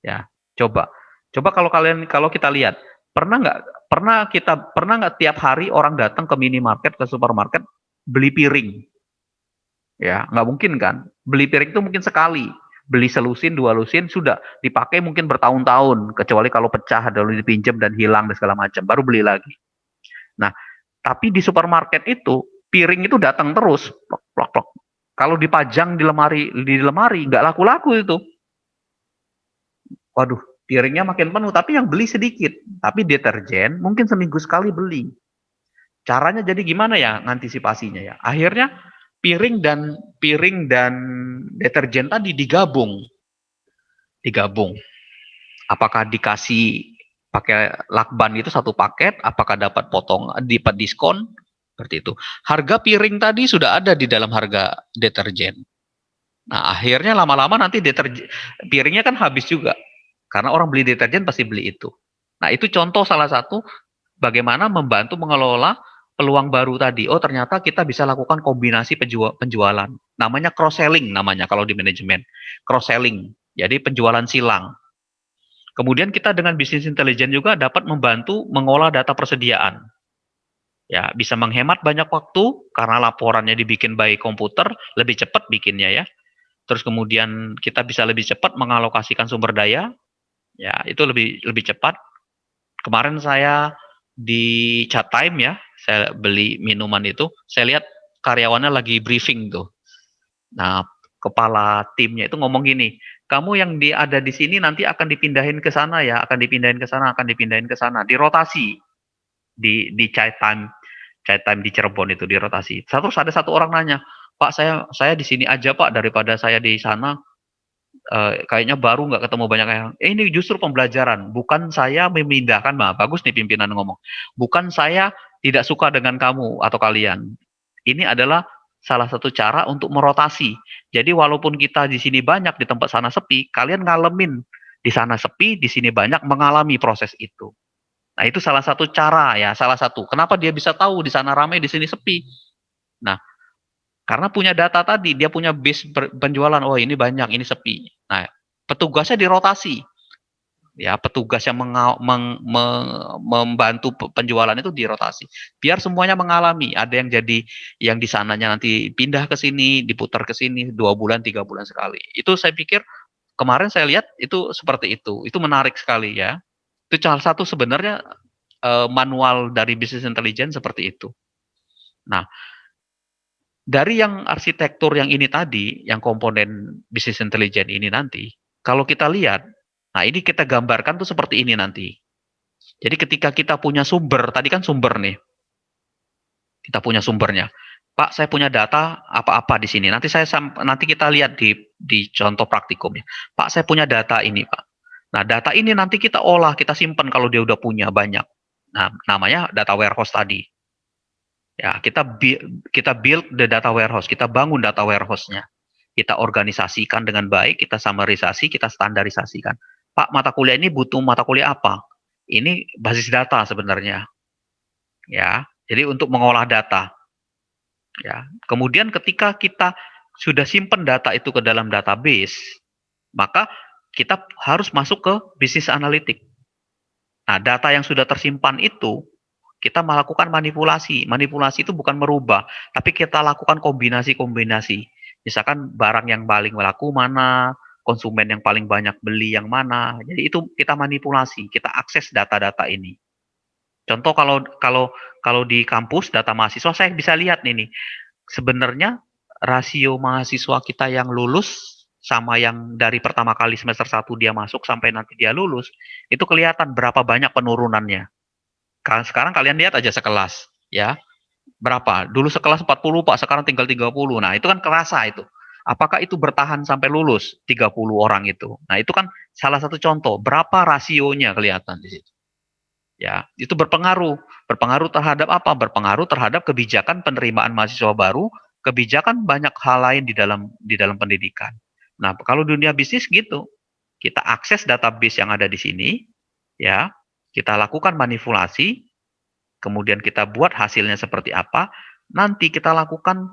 Speaker 1: Ya, coba. Coba kalau kita lihat, pernah nggak tiap hari orang datang ke minimarket, ke supermarket beli piring? Ya, nggak mungkin kan? Beli piring itu mungkin sekali. Beli selusin, dua lusin, sudah dipakai mungkin bertahun-tahun. Kecuali kalau pecah, lalu dipinjam dan hilang dan segala macam. Baru beli lagi. Nah, tapi di supermarket itu, piring itu datang terus. Plok, plok, plok. Kalau dipajang di lemari nggak laku-laku itu. Waduh, piringnya makin penuh, tapi yang beli sedikit. Tapi deterjen mungkin seminggu sekali beli. Caranya jadi gimana ya antisipasinya ya? Akhirnya piring dan deterjen tadi digabung. Apakah dikasih pakai lakban itu satu paket? Apakah dapat dapat diskon? Seperti itu. Harga piring tadi sudah ada di dalam harga deterjen. Nah, akhirnya lama-lama nanti piringnya kan habis juga. Karena orang beli deterjen pasti beli itu. Nah, itu contoh salah satu bagaimana membantu mengelola peluang baru tadi. Oh, ternyata kita bisa lakukan kombinasi penjualan. Namanya cross selling namanya kalau di manajemen. Cross selling. Jadi penjualan silang. Kemudian kita dengan bisnis intelijen juga dapat membantu mengolah data persediaan. Ya, bisa menghemat banyak waktu karena laporannya dibikin by komputer, lebih cepat bikinnya ya. Terus kemudian kita bisa lebih cepat mengalokasikan sumber daya. Ya, itu lebih cepat. Kemarin saya di chat time ya, saya beli minuman itu, saya lihat karyawannya lagi briefing tuh. Nah, kepala timnya itu ngomong gini, Kamu yang ada di sini nanti akan dipindahin ke sana ya, akan dipindahin ke sana, akan dipindahin ke sana, dirotasi di Chai Time di Cirebon itu dirotasi. Terus ada satu orang nanya, Pak saya di sini aja Pak daripada saya di sana. Kayaknya baru nggak ketemu banyak yang ini justru pembelajaran, bukan saya memindahkan, bagus nih pimpinan ngomong, bukan saya tidak suka dengan kamu atau kalian, ini adalah salah satu cara untuk merotasi. Jadi walaupun kita di sini banyak, di tempat sana sepi, kalian ngalamin di sana sepi, di sini banyak, mengalami proses itu. Nah itu salah satu cara ya, salah satu kenapa dia bisa tahu di sana ramai, di sini sepi. Nah karena punya data tadi, dia punya base penjualan, oh ini banyak, ini sepi. Nah, petugasnya dirotasi. Ya, petugas yang membantu penjualan itu dirotasi. Biar semuanya mengalami. Ada yang jadi yang di sananya nanti pindah ke sini, diputar ke sini 2 bulan, 3 bulan sekali. Itu saya pikir kemarin saya lihat itu seperti itu. Itu menarik sekali ya. Itu salah satu sebenarnya manual dari bisnis intelligence seperti itu. Nah, dari yang arsitektur yang ini tadi, yang komponen bisnis intelijen ini nanti, kalau kita lihat, nah ini kita gambarkan tuh seperti ini nanti. Jadi ketika kita punya sumber, tadi kan sumber nih, kita punya sumbernya. Pak, saya punya data apa-apa di sini. Nanti kita lihat di contoh praktikumnya. Pak, saya punya data ini, Pak. Nah, data ini nanti kita olah, kita simpan kalau dia udah punya banyak. Nah, namanya data warehouse tadi. Ya, kita build the data warehouse, kita bangun data warehouse-nya. Kita organisasikan dengan baik, kita summarisasi, kita standarisasikan. Pak, mata kuliah ini butuh mata kuliah apa? Ini basis data sebenarnya. Ya, jadi untuk mengolah data. Ya, kemudian ketika kita sudah simpan data itu ke dalam database, maka kita harus masuk ke bisnis analitik. Nah, data yang sudah tersimpan itu kita melakukan manipulasi. Manipulasi itu bukan merubah, tapi kita lakukan kombinasi-kombinasi. Misalkan barang yang paling laku mana, konsumen yang paling banyak beli yang mana. Jadi itu kita manipulasi, kita akses data-data ini. Contoh kalau kalau kalau di kampus data mahasiswa saya bisa lihat nih, sebenarnya rasio mahasiswa kita yang lulus sama yang dari pertama kali semester 1 dia masuk sampai nanti dia lulus, itu kelihatan berapa banyak penurunannya. Sekarang kalian lihat aja sekelas, ya. Berapa? Dulu sekelas 40, Pak, sekarang tinggal 30. Nah, itu kan kerasa itu. Apakah itu bertahan sampai lulus 30 orang itu? Nah, itu kan salah satu contoh berapa rasionya kelihatan di situ. Ya, itu berpengaruh. Berpengaruh terhadap apa? Berpengaruh terhadap kebijakan penerimaan mahasiswa baru, kebijakan banyak hal lain di dalam pendidikan. Nah, kalau dunia bisnis gitu, kita akses database yang ada di sini, ya, kita lakukan manipulasi, kemudian kita buat hasilnya seperti apa, nanti kita lakukan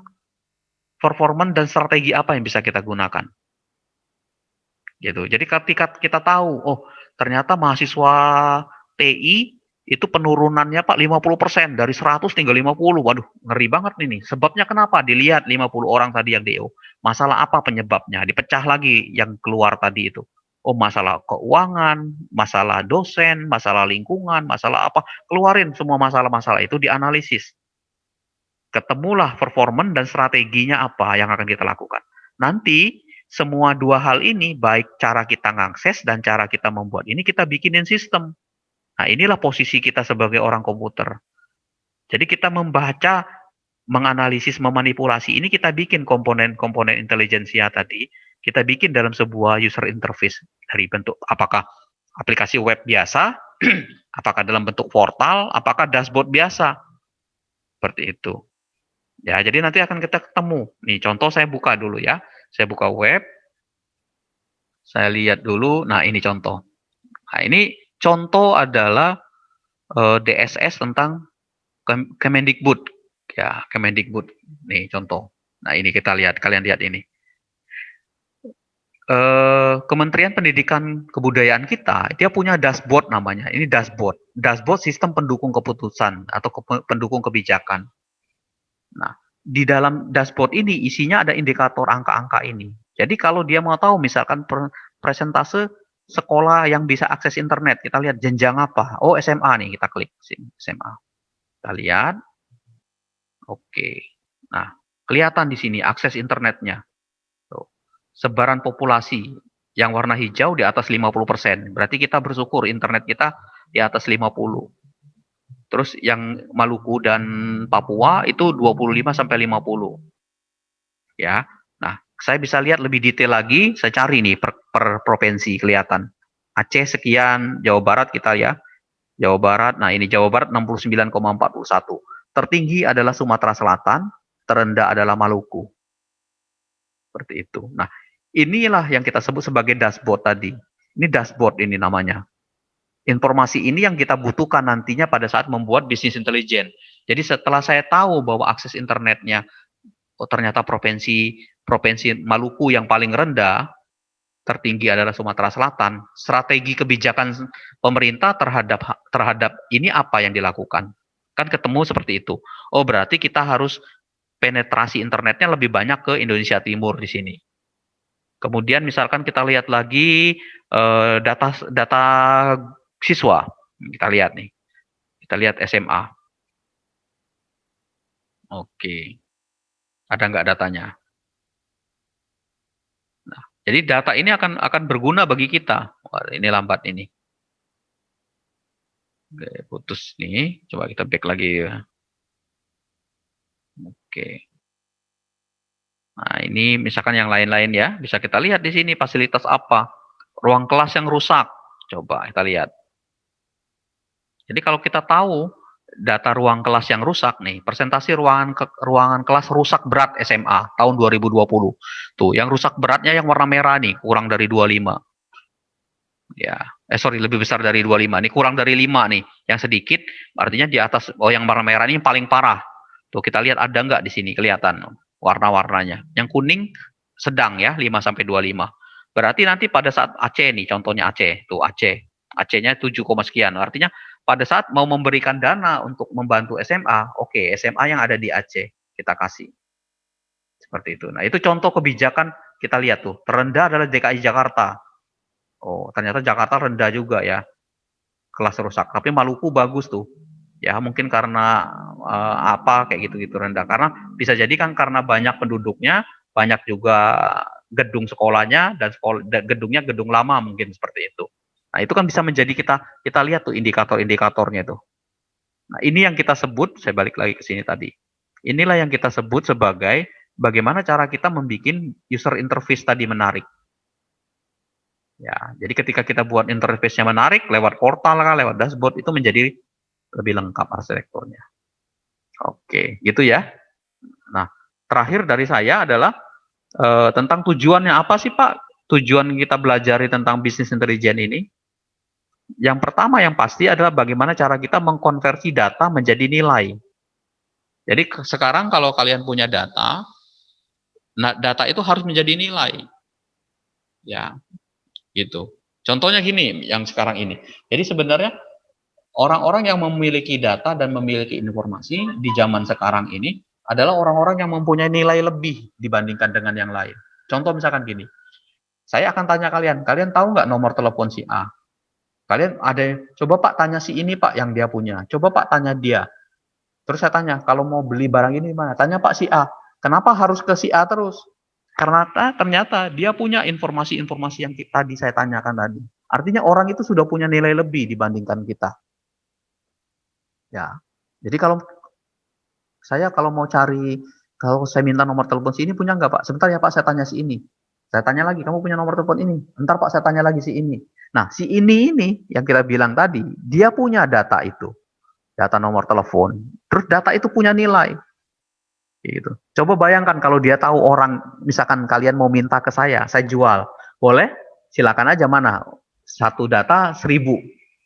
Speaker 1: performance dan strategi apa yang bisa kita gunakan. Gitu. Jadi ketika kita tahu, oh ternyata mahasiswa TI itu penurunannya Pak 50% dari 100 tinggal 50. Waduh, ngeri banget ini. Sebabnya kenapa? Dilihat 50 orang tadi yang DO. Masalah apa penyebabnya? Dipecah lagi yang keluar tadi itu. Oh, masalah keuangan, masalah dosen, masalah lingkungan, masalah apa. Keluarin semua masalah-masalah itu dianalisis. Ketemulah performance dan strateginya apa yang akan kita lakukan. Nanti semua dua hal ini, baik cara kita ngakses dan cara kita membuat ini, kita bikinin sistem. Nah, inilah posisi kita sebagai orang komputer. Jadi kita membaca, menganalisis, memanipulasi, ini kita bikin komponen-komponen intelijensia tadi, kita bikin dalam sebuah user interface dari bentuk apakah aplikasi web biasa, apakah dalam bentuk portal, apakah dashboard biasa. Seperti itu. Ya, jadi nanti akan kita ketemu. Nih, contoh saya buka dulu ya. Saya buka web, saya lihat dulu. Nah, ini contoh. Nah, ini contoh adalah DSS tentang Kemendikbud. Ya, Kemendikbud. Nih, contoh. Nah, ini kita lihat, kalian lihat ini. Kementerian Pendidikan Kebudayaan kita, dia punya dashboard namanya. Ini dashboard. Dashboard sistem pendukung keputusan atau pendukung kebijakan. Nah, di dalam dashboard ini isinya ada indikator angka-angka ini. Jadi kalau dia mau tahu misalkan presentase sekolah yang bisa akses internet, kita lihat jenjang apa. Oh, SMA nih, kita klik SMA. Kita lihat. Oke. Nah, kelihatan di sini akses internetnya. Tuh. Sebaran populasi. Yang warna hijau di atas 50%. Berarti kita bersyukur internet kita di atas 50. Terus yang Maluku dan Papua itu 25 sampai 50. Ya. Nah, saya bisa lihat lebih detail lagi, saya cari nih per provinsi kelihatan. Aceh sekian, Jawa Barat kita ya. Jawa Barat, nah ini Jawa Barat 69,41. Tertinggi adalah Sumatera Selatan, terendah adalah Maluku. Seperti itu. Nah, inilah yang kita sebut sebagai dashboard tadi. Ini dashboard ini namanya. Informasi ini yang kita butuhkan nantinya pada saat membuat bisnis intelijen. Jadi setelah saya tahu bahwa akses internetnya, oh ternyata provinsi Maluku yang paling rendah, tertinggi adalah Sumatera Selatan, strategi kebijakan pemerintah terhadap ini apa yang dilakukan? Kan ketemu seperti itu. Oh, berarti kita harus penetrasi internetnya lebih banyak ke Indonesia Timur di sini. Kemudian misalkan kita lihat lagi data siswa. Kita lihat nih. Kita lihat SMA. Oke. Ada nggak datanya? Nah, jadi data ini akan berguna bagi kita. Wah, ini lambat ini. Oke, putus nih. Coba kita back lagi ya. Oke. Nah, ini misalkan yang lain-lain ya. Bisa kita lihat di sini fasilitas apa. Ruang kelas yang rusak. Coba kita lihat. Jadi kalau kita tahu data ruang kelas yang rusak nih, persentase ruangan kelas rusak berat SMA tahun 2020. Tuh, yang rusak beratnya yang warna merah nih, kurang dari 25. Ya, sorry, lebih besar dari 25. Ini kurang dari 5 nih. Yang sedikit, artinya di atas, oh yang warna merah ini paling parah. Tuh, kita lihat ada nggak di sini, kelihatan warna-warnanya. Yang kuning sedang ya, 5 sampai 25. Berarti nanti pada saat Aceh nih, contohnya Aceh, tuh Aceh. Aceh-nya 7, sekian. Artinya pada saat mau memberikan dana untuk membantu SMA, oke, SMA yang ada di Aceh kita kasih. Seperti itu. Nah, itu contoh kebijakan kita lihat tuh. Terendah adalah DKI Jakarta. Oh, ternyata Jakarta rendah juga ya kelas rusak. Tapi Maluku bagus tuh. Ya, mungkin karena apa kayak gitu-gitu rendah. Karena bisa jadi kan karena banyak penduduknya, banyak juga gedung sekolahnya dan gedungnya gedung lama mungkin seperti itu. Nah, itu kan bisa menjadi kita lihat tuh indikator-indikatornya tuh. Nah, ini yang kita sebut, saya balik lagi ke sini tadi. Inilah yang kita sebut sebagai bagaimana cara kita membuat user interface tadi menarik. Ya, jadi ketika kita buat interface-nya menarik lewat portal kan, lewat dashboard itu menjadi lebih lengkap arsitekturnya. Oke, gitu ya. Nah, terakhir dari saya adalah tentang tujuannya apa sih Pak? Tujuan kita belajar tentang bisnis intelijen ini. Yang pertama yang pasti adalah bagaimana cara kita mengkonversi data menjadi nilai. Jadi sekarang kalau kalian punya data, nah data itu harus menjadi nilai. Ya, gitu. Contohnya gini, yang sekarang ini. Jadi sebenarnya orang-orang yang memiliki data dan memiliki informasi di zaman sekarang ini adalah orang-orang yang mempunyai nilai lebih dibandingkan dengan yang lain. Contoh misalkan gini, saya akan tanya kalian, kalian tahu nggak nomor telepon si A? Kalian ada, coba Pak tanya si ini Pak yang dia punya. Coba Pak tanya dia. Terus saya tanya, kalau mau beli barang ini mana? Tanya Pak si A. Kenapa harus ke si A terus? Karena ternyata dia punya informasi-informasi yang tadi saya tanyakan tadi. Artinya orang itu sudah punya nilai lebih dibandingkan kita. Ya. Jadi kalau mau cari, kalau saya minta nomor telepon si ini punya nggak Pak? Sebentar ya Pak, saya tanya si ini. Saya tanya lagi, kamu punya nomor telepon ini? Entar Pak, saya tanya lagi si ini. Nah, si ini yang kita bilang tadi, dia punya data itu. Data nomor telepon. Terus data itu punya nilai. Gitu. Coba bayangkan kalau dia tahu orang, misalkan kalian mau minta ke saya jual. Boleh? Silakan aja, mana? Satu data 1.000.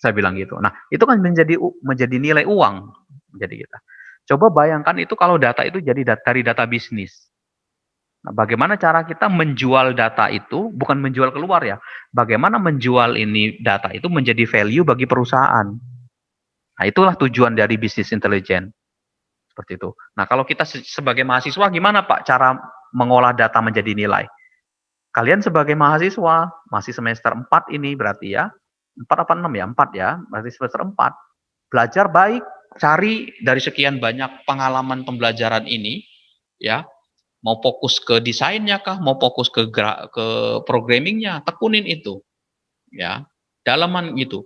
Speaker 1: Saya bilang gitu. Nah, itu kan menjadi nilai uang. Jadi kita. Coba bayangkan itu kalau data itu jadi dari data bisnis. Nah, bagaimana cara kita menjual data itu, bukan menjual keluar ya. Bagaimana menjual ini data itu menjadi value bagi perusahaan. Nah, itulah tujuan dari bisnis intelijen. Seperti itu. Nah, kalau kita sebagai mahasiswa gimana Pak cara mengolah data menjadi nilai? Kalian sebagai mahasiswa, masih semester 4 ini berarti ya, 4 apa 6 ya? 4 ya, berarti semester 4. Belajar baik, cari dari sekian banyak pengalaman pembelajaran ini, ya, Mau fokus ke desainnya kah, mau fokus ke programmingnya, tekunin itu. Ya, dalaman gitu.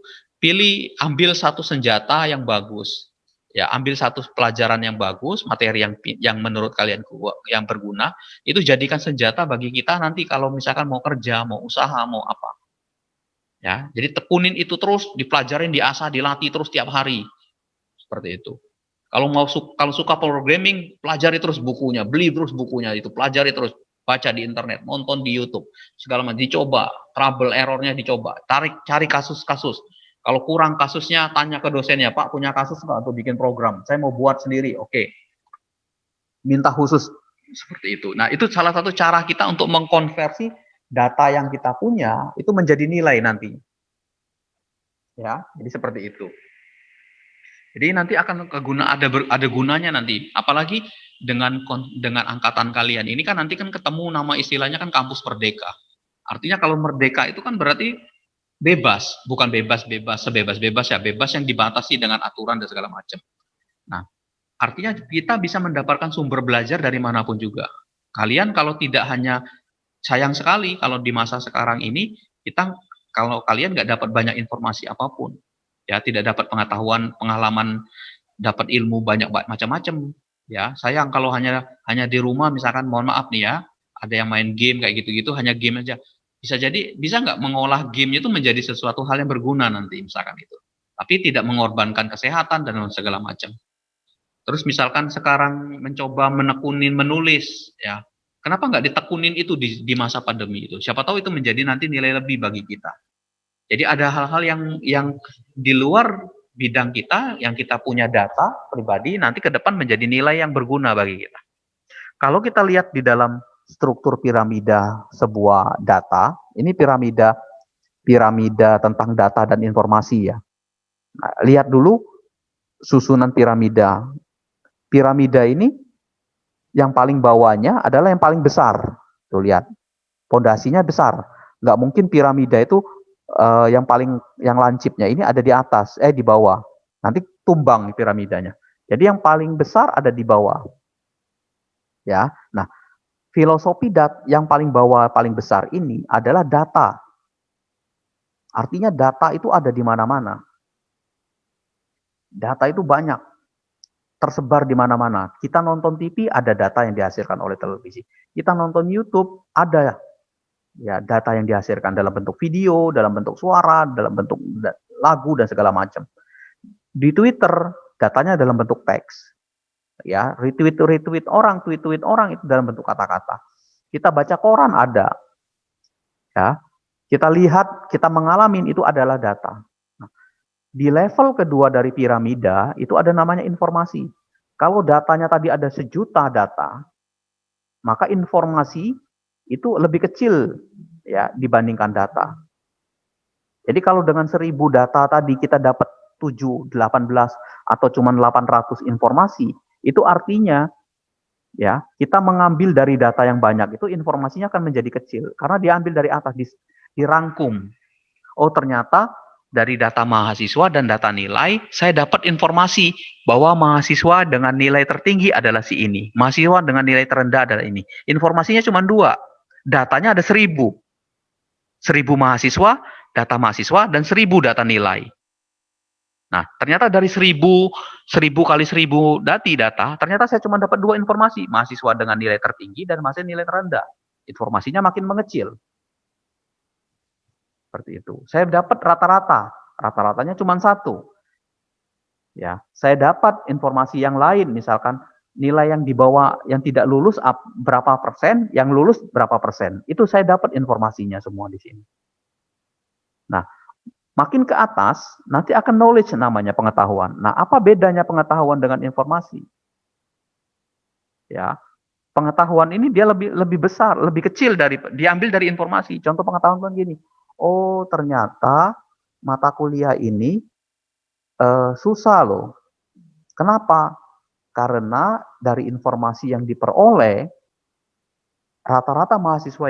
Speaker 1: Ambil satu senjata yang bagus. Ya, ambil satu pelajaran yang bagus, materi yang menurut kalian yang berguna, itu jadikan senjata bagi kita nanti kalau misalkan mau kerja, mau usaha, mau apa. Ya, jadi tekunin itu terus, dipelajarin, diasah, dilatih terus tiap hari. Seperti itu. Kalau suka programming, pelajari terus bukunya, beli terus bukunya itu, pelajari terus, baca di internet, nonton di YouTube, segala macam, dicoba, trouble errornya dicoba, cari kasus-kasus. Kalau kurang kasusnya, tanya ke dosennya, Pak punya kasus nggak untuk bikin program? Saya mau buat sendiri, oke. Minta khusus seperti itu. Nah, itu salah satu cara kita untuk mengkonversi data yang kita punya itu menjadi nilai nanti. Ya, jadi seperti itu. Jadi nanti akan ada gunanya nanti. Apalagi dengan angkatan kalian ini kan nanti kan ketemu nama istilahnya kan kampus merdeka. Artinya kalau merdeka itu kan berarti bebas, bukan bebas-bebas sebebas-bebas ya, bebas yang dibatasi dengan aturan dan segala macam. Nah, artinya kita bisa mendapatkan sumber belajar dari manapun juga. Kalian kalau tidak hanya sayang sekali kalau di masa sekarang ini kalau kalian nggak dapat banyak informasi apapun, ya tidak dapat pengetahuan, pengalaman, dapat ilmu banyak macam-macam. Ya, sayang kalau hanya di rumah misalkan, mohon maaf nih ya, ada yang main game kayak gitu-gitu, hanya game aja. Bisa nggak mengolah game itu menjadi sesuatu hal yang berguna nanti misalkan itu. Tapi tidak mengorbankan kesehatan dan segala macam. Terus misalkan sekarang mencoba menekunin menulis, ya kenapa nggak ditekunin itu di masa pandemi itu? Siapa tahu itu menjadi nanti nilai lebih bagi kita. Jadi ada hal-hal yang di luar bidang kita, yang kita punya data pribadi, nanti ke depan menjadi nilai yang berguna bagi kita. Kalau kita lihat di dalam struktur piramida sebuah data, ini piramida tentang data dan informasi ya. Nah, lihat dulu susunan piramida. Piramida ini yang paling bawahnya adalah yang paling besar. Tuh lihat, pondasinya besar. Nggak mungkin piramida itu yang lancipnya ini ada di atas, di bawah. Nanti tumbang piramidanya. Jadi yang paling besar ada di bawah. Ya. Nah, filosofi yang paling bawah paling besar ini adalah data. Artinya data itu ada di mana-mana. Data itu banyak, tersebar di mana-mana. Kita nonton TV ada data yang dihasilkan oleh televisi. Kita nonton YouTube ada ya data yang dihasilkan dalam bentuk video, dalam bentuk suara, dalam bentuk lagu dan segala macam. Di Twitter datanya dalam bentuk teks. Ya, retweet orang, tweet orang itu dalam bentuk kata-kata. Kita baca koran ada. Ya. Kita lihat, kita mengalami itu adalah data. Nah, di level kedua dari piramida itu ada namanya informasi. Kalau datanya tadi ada 1.000.000 data, maka informasi itu lebih kecil ya dibandingkan data. Jadi kalau dengan 1.000 data tadi kita dapat 7, 18 atau cuma 800 informasi, itu artinya ya kita mengambil dari data yang banyak itu informasinya akan menjadi kecil karena diambil dari atas, dirangkum. Oh ternyata dari data mahasiswa dan data nilai, saya dapat informasi bahwa mahasiswa dengan nilai tertinggi adalah si ini. Mahasiswa dengan nilai terendah adalah ini. Informasinya cuma 2. Datanya ada 1.000. 1.000 mahasiswa, data mahasiswa, dan 1.000 data nilai. Nah, ternyata dari 1.000 kali 1.000 data, ternyata saya cuma dapat 2 informasi. Mahasiswa dengan nilai tertinggi dan mahasiswa nilai terendah. Informasinya makin mengecil. Seperti itu. Saya dapat rata-ratanya cuma 1. Ya, saya dapat informasi yang lain, misalkan nilai yang dibawa yang tidak lulus berapa persen, yang lulus berapa persen. Itu saya dapat informasinya semua di sini. Nah, makin ke atas nanti akan knowledge namanya, pengetahuan. Nah, apa bedanya pengetahuan dengan informasi? Ya, pengetahuan ini dia lebih besar, lebih kecil diambil dari informasi. Contoh pengetahuan kan gini. Oh, ternyata mata kuliah ini susah loh. Kenapa? Karena dari informasi yang diperoleh, rata-rata mahasiswa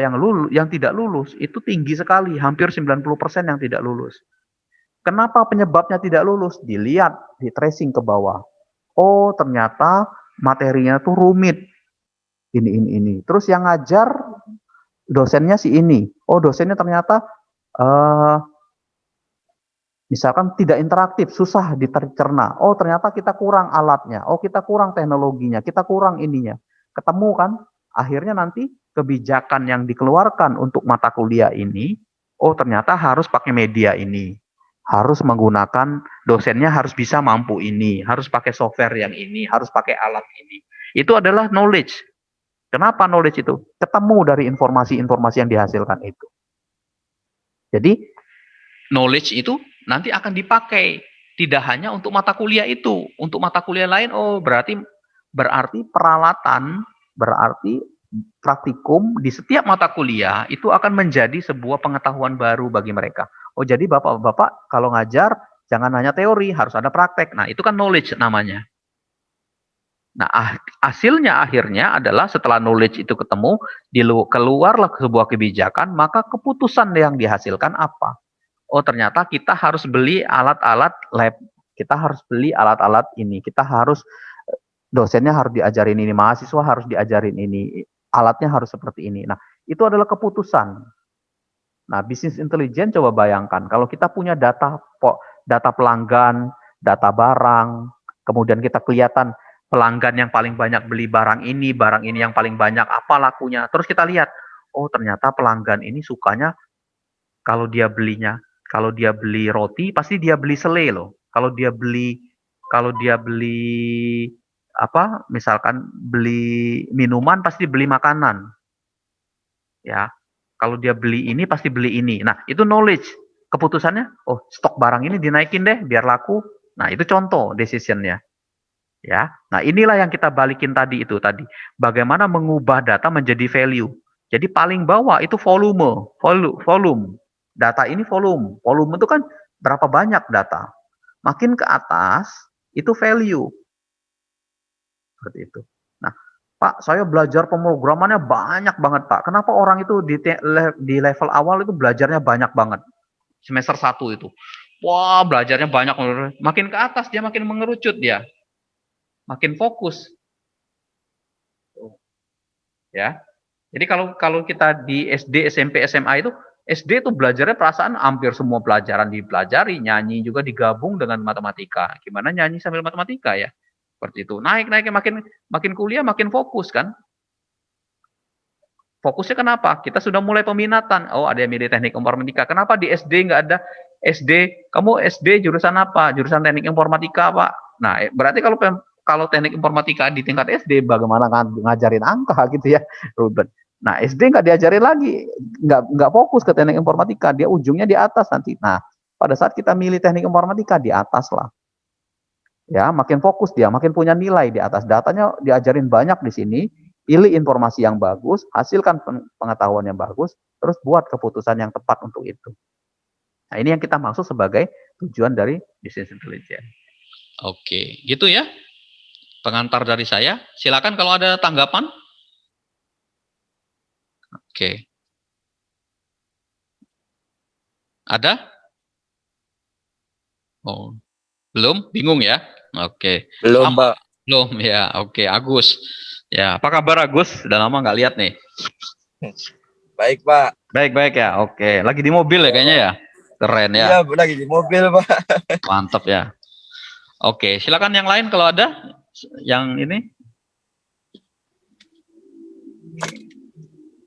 Speaker 1: yang tidak lulus itu tinggi sekali, hampir 90% yang tidak lulus. Kenapa penyebabnya tidak lulus? Dilihat, di tracing ke bawah. Oh, ternyata materinya tuh rumit.
Speaker 2: ini. Terus yang ngajar dosennya si ini. Oh, dosennya ternyata misalkan tidak interaktif, susah dicerna. Oh, ternyata kita kurang alatnya. Oh, kita kurang teknologinya, kita kurang ininya. Ketemu kan? Akhirnya nanti kebijakan yang dikeluarkan untuk mata kuliah ini, oh ternyata harus pakai media ini. Harus menggunakan, dosennya harus bisa mampu ini, harus pakai software yang ini, harus pakai alat ini. Itu adalah knowledge. Kenapa knowledge itu? Ketemu dari informasi-informasi yang dihasilkan itu. Jadi knowledge itu nanti akan dipakai tidak hanya untuk mata kuliah itu, untuk mata kuliah lain. Oh, berarti peralatan, berarti praktikum di setiap mata kuliah itu akan menjadi sebuah pengetahuan baru bagi mereka. Oh, jadi bapak-bapak kalau ngajar jangan hanya teori, harus ada praktek. Nah, itu kan knowledge namanya. Nah, hasilnya akhirnya adalah setelah knowledge itu ketemu, keluarlah sebuah kebijakan, maka keputusan yang dihasilkan apa? Oh, ternyata kita harus beli alat-alat lab, kita harus beli alat-alat ini, kita harus, dosennya harus diajarin ini, mahasiswa harus diajarin ini, alatnya harus seperti ini. Nah, itu adalah keputusan. Nah, bisnis intelijen coba bayangkan, kalau kita punya data pelanggan, data barang, kemudian kita kelihatan pelanggan yang paling banyak beli barang ini yang paling banyak apa lakunya. Terus kita lihat, oh ternyata pelanggan ini sukanya kalau dia beli roti pasti dia beli selai loh. Kalau dia beli apa? Misalkan beli minuman pasti beli makanan. Ya. Kalau dia beli ini pasti beli ini. Nah, itu knowledge. Keputusannya, oh stok barang ini dinaikin deh biar laku. Nah, itu contoh decisionnya. Ya. Nah, inilah yang kita balikin tadi itu tadi. Bagaimana mengubah data menjadi value. Jadi paling bawah itu volume. Data ini volume. Volume itu kan berapa banyak data. Makin ke atas itu value. Seperti itu. Nah, Pak, saya belajar pemrogramannya banyak banget, Pak. Kenapa orang itu di level awal itu belajarnya banyak banget? Semester 1 itu. Wah, belajarnya banyak. Makin ke atas dia makin mengerucut dia. Makin fokus. Ya. Jadi kalau kita di SD, SMP, SMA itu SD itu belajarnya perasaan hampir semua pelajaran dipelajari, nyanyi juga digabung dengan matematika. Gimana nyanyi sambil matematika ya? Seperti itu. Naiknya makin kuliah makin fokus kan? Fokusnya kenapa? Kita sudah mulai peminatan. Oh, ada yang milih teknik informatika. Kenapa di SD nggak ada SD? Kamu SD jurusan apa? Jurusan teknik informatika, Pak. Nah, berarti kalau teknik informatika di tingkat SD, bagaimana ngajarin angka gitu ya, Ruben. Nah, SD nggak diajarin lagi, nggak fokus ke teknik informatika, dia ujungnya di atas nanti. Nah, pada saat kita milih teknik informatika di atas lah, ya makin fokus dia, makin punya nilai di atas. Datanya diajarin banyak di sini, pilih informasi yang bagus, hasilkan pengetahuan yang bagus, terus buat keputusan yang tepat untuk itu. Nah, ini yang kita maksud sebagai tujuan dari bisnis intelligence.
Speaker 1: Oke, gitu ya. Pengantar dari saya. Silakan kalau ada tanggapan. Oke. Ada? Oh, belum? Bingung ya? Oke.
Speaker 3: Belum, Pak.
Speaker 1: Belum ya. Oke, Agus. Ya, apa kabar Agus? Sudah lama nggak lihat nih.
Speaker 3: Baik, Pak.
Speaker 1: Baik ya. Oke. Lagi di mobil ya kayaknya ya. Keren ya.
Speaker 3: Iya, lagi di mobil, Pak.
Speaker 1: Mantap ya. Oke, silakan yang lain kalau ada. Yang ini?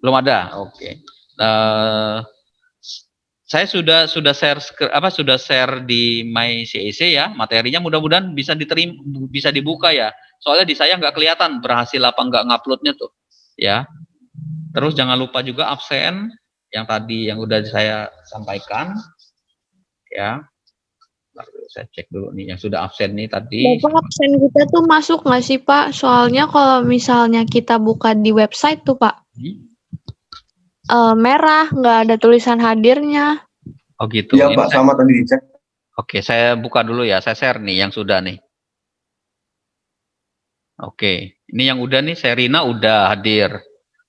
Speaker 1: Belum ada. Oke. Saya sudah share di My CEC ya materinya, mudah-mudahan bisa dibuka ya. Soalnya di saya nggak kelihatan berhasil apa nggak nguploadnya tuh ya. Terus jangan lupa juga absen yang tadi yang udah saya sampaikan ya. Lalu saya cek dulu nih yang sudah absen nih tadi.
Speaker 4: Bapak, absen kita tuh masuk nggak sih Pak? Soalnya kalau misalnya kita buka di website tuh Pak, merah, nggak ada tulisan hadirnya.
Speaker 1: Oh gitu.
Speaker 3: Iya Pak, sama tadi dicek.
Speaker 1: Oke, saya buka dulu ya, saya share nih yang sudah nih. Oke, ini yang udah nih, Serina udah hadir,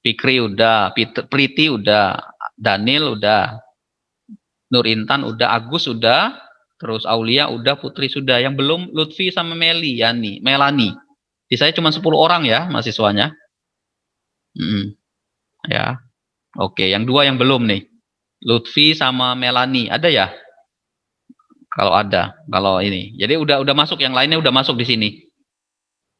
Speaker 1: Fikri udah, Priti udah, Daniel udah, Nur Intan udah, Agus udah, terus Aulia udah, Putri sudah. Yang belum Lutfi sama Melani. Di saya cuma 10 orang ya mahasiswanya. Ya. Oke, yang 2 yang belum nih. Lutfi sama Melani, ada ya? Kalau ada, kalau ini. Jadi udah masuk, yang lainnya udah masuk di sini.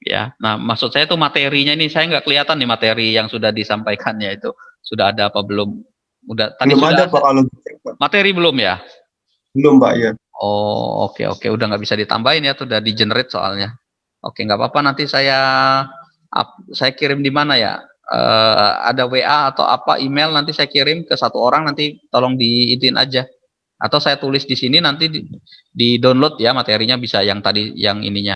Speaker 1: Ya. Nah, maksud saya tuh materinya ini saya nggak kelihatan nih materi yang sudah disampaikannya itu. Sudah ada apa belum? Udah tadi
Speaker 5: Belum
Speaker 1: sudah
Speaker 5: ada Pak kalau dicek, Pak.
Speaker 1: materi belum ya?
Speaker 5: Belum Pak ya.
Speaker 1: Oh, oke, udah nggak bisa ditambahin ya, tuh udah di generate soalnya. Oke, nggak apa-apa, nanti saya kirim di mana ya? Ada WA atau apa email, nanti saya kirim ke satu orang, nanti tolong diitin aja. Atau saya tulis di sini, nanti di download ya materinya, bisa yang tadi yang ininya.